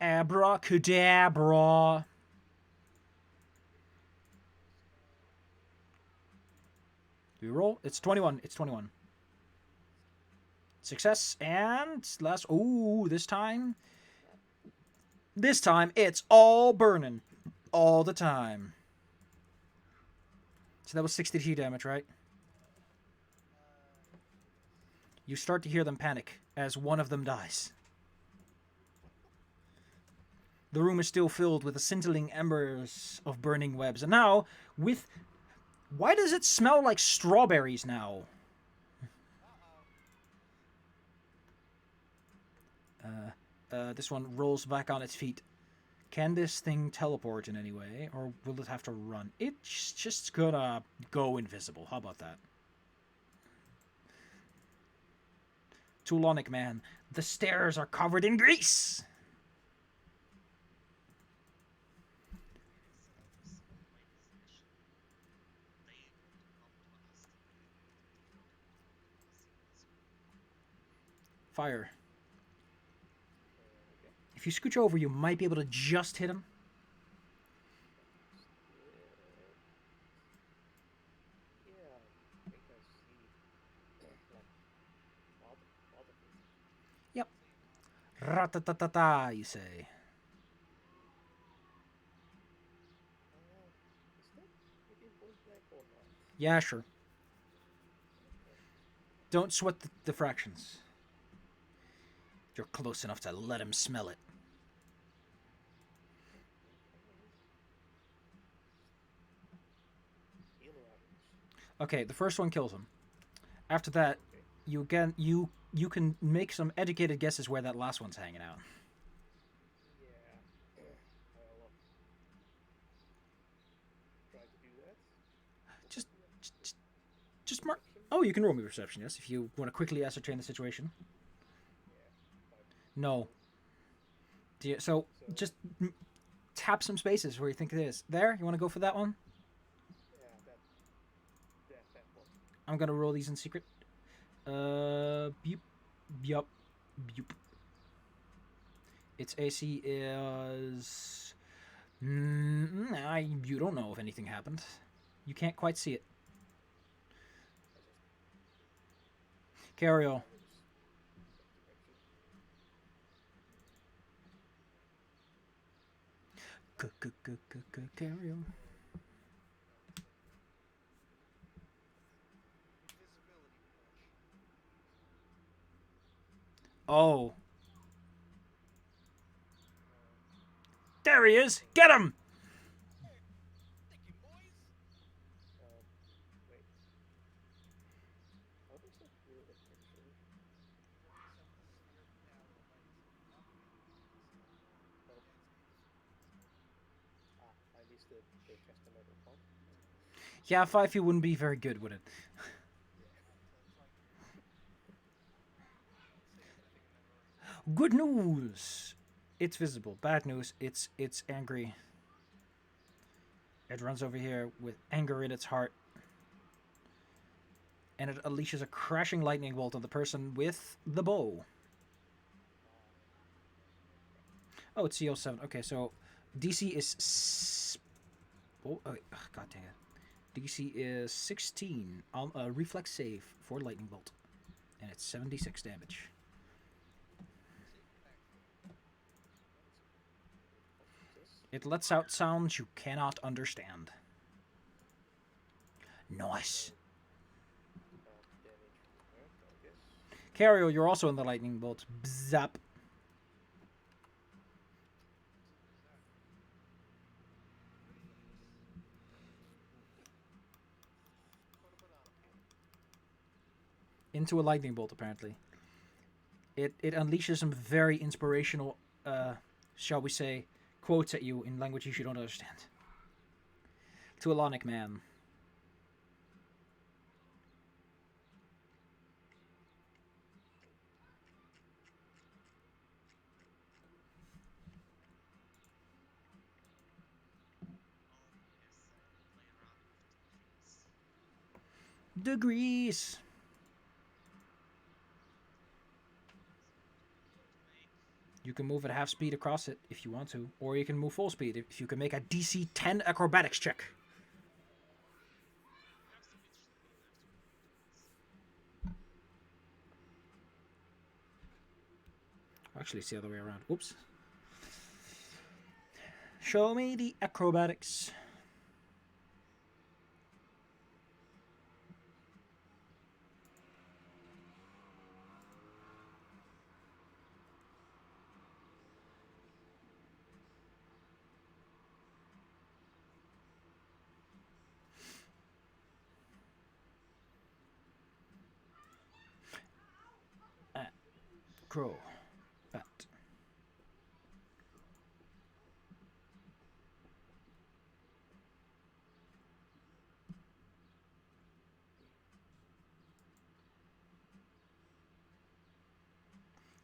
Abracadabra. Do we roll? It's 21. It's 21. Success and last. Ooh, this time. This time it's all burning. All the time. So that was 60 damage, right? You start to hear them panic as one of them dies. The room is still filled with the scintillating embers of burning webs. And now, with... Why does it smell like strawberries now? This one rolls back on its feet. Can this thing teleport in any way? Or will it have to run? It's just gonna go invisible. How about that? Toulonic man. The stairs are covered in grease! Fire. Okay. If you scooch over, you might be able to just hit him. Yeah, I think I see like part of it. Yep. Ratatatata, you say. Is that within point blank or not? Yeah, sure. Okay. Don't sweat the fractions. You're close enough to let him smell it. Heal arrows. Okay, the first one kills him. After that, Okay. you can make some educated guesses where that last one's hanging out. Yeah. I'll try to do that. Just just mark. Oh, you can roll me perception, yes, if you want to quickly ascertain the situation. Yeah. No. So just tap some spaces where you think it is. There, you want to go for that one? Yeah, that one. I'm gonna roll these in secret. Beep, yup, beep. Its AC is You don't know if anything happened. You can't quite see it. I just Carry on. was direction. Carry on. Invisibility push. Oh. There he is! Get him! Thank you, boys. Wait. How does that do a picture? Well, except the sphere power awaits nothing. So Oh, yeah, it's invisible. at least the just a little part. Yeah, 5 feet wouldn't be very good, would it? Yeah. So it's like, let's see if anything in that already. Good news! It's visible. Bad news, it's angry. It runs over here with anger in its heart. And it unleashes a crashing lightning bolt on the person with the bow. Oh, it's CO7. Okay, so DC is... God dang it. DC is 16 on a reflex save for lightning bolt. And it's 76 damage. Take it back for What's this? It lets out sounds you cannot understand. Nice. Damage from Earth, I guess. Cario, you're also in the lightning bolt. Zap. Into a lightning bolt, apparently. It unleashes some very inspirational, shall we say, quotes at you in languages you don't understand. To Alonic Man. Degrees. You can move at half speed across it if you want to, or you can move full speed if you can make a DC 10 acrobatics check. Actually, it's the other way around. Whoops. Show me the acrobatics. Crow. Bat.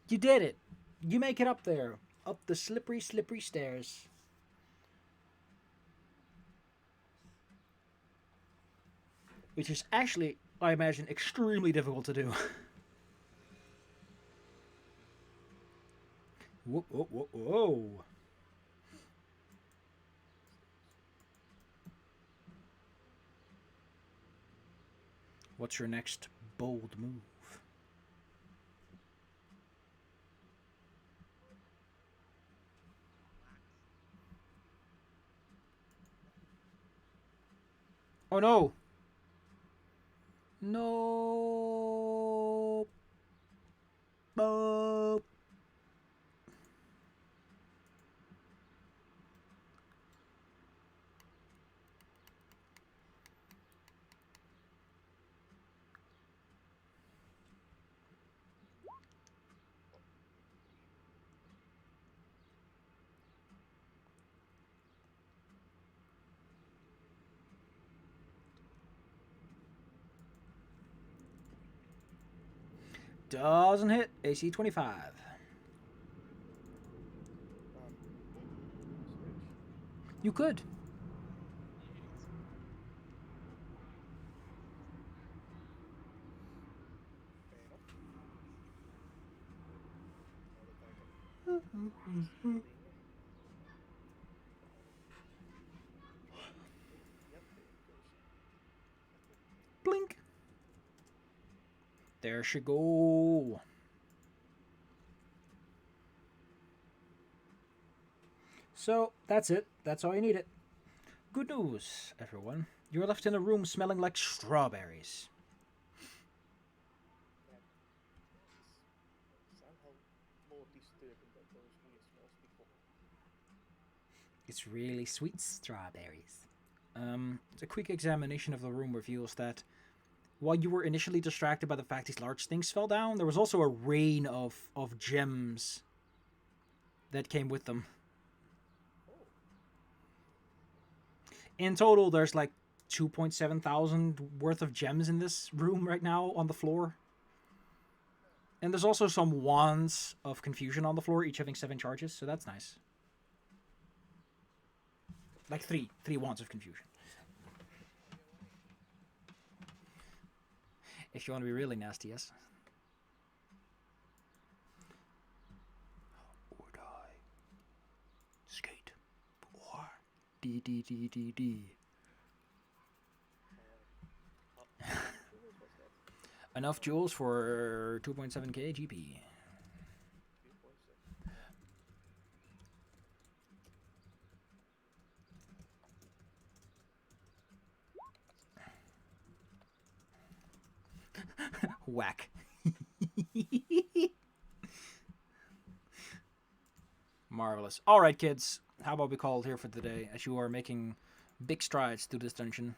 You did it. You make it up there. Up the slippery, slippery stairs. Which is actually, I imagine, extremely difficult to do. Whoa, whoa, whoa, whoa. What's your next bold move? Oh no! No! Boop. Doesn't hit. AC 25. Switch. You could. Fair enough. Now that I can see the thing. There she go. So, that's it. That's all you needed. Good news, everyone. You're left in a room smelling like strawberries. That is somehow more disturbing than those weird smells before. It's really sweet strawberries. A quick examination of the room reveals that while you were initially distracted by the fact these large things fell down, there was also a rain of gems that came with them. In total, there's like 2.7 thousand worth of gems in this room right now on the floor. And there's also some wands of confusion on the floor, each having 7 charges, so that's nice. Like three wands of confusion. If you want to be really nasty, yes. Or die. Skate. Or D. Enough jewels for 2.7k GP. Whack. Marvelous. Alright, kids. How about we call it here for today, as you are making big strides through this dungeon.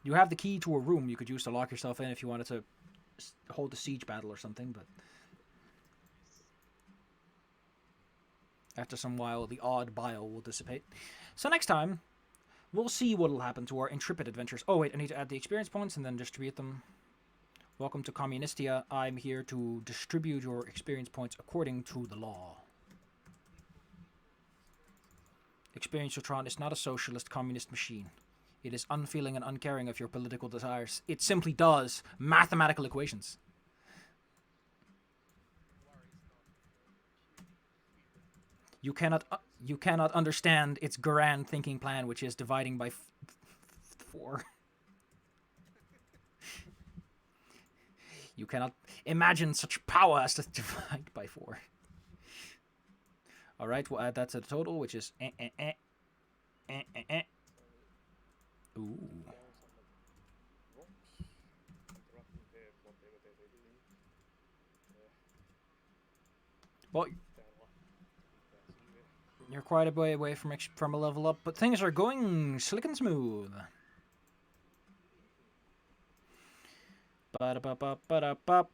You have the key to a room you could use to lock yourself in if you wanted to hold a siege battle or something, but after some while, the odd bile will dissipate. So next time, we'll see what will happen to our intrepid adventures. Oh wait, I need to add the experience points and then distribute them. Welcome to Communistia. I'm here to distribute your experience points according to the law. Experience-Utron is not a socialist communist machine. It is unfeeling and uncaring of your political desires. It simply does mathematical equations. You cannot understand its grand thinking plan, which is dividing by 4. You cannot imagine such power as to divide by 4. All right, we'll add that to the total, which is Ooh. Well, you're quite a way away from a level up, but things are going slick and smooth. Ba-da-ba-ba-ba-da-ba.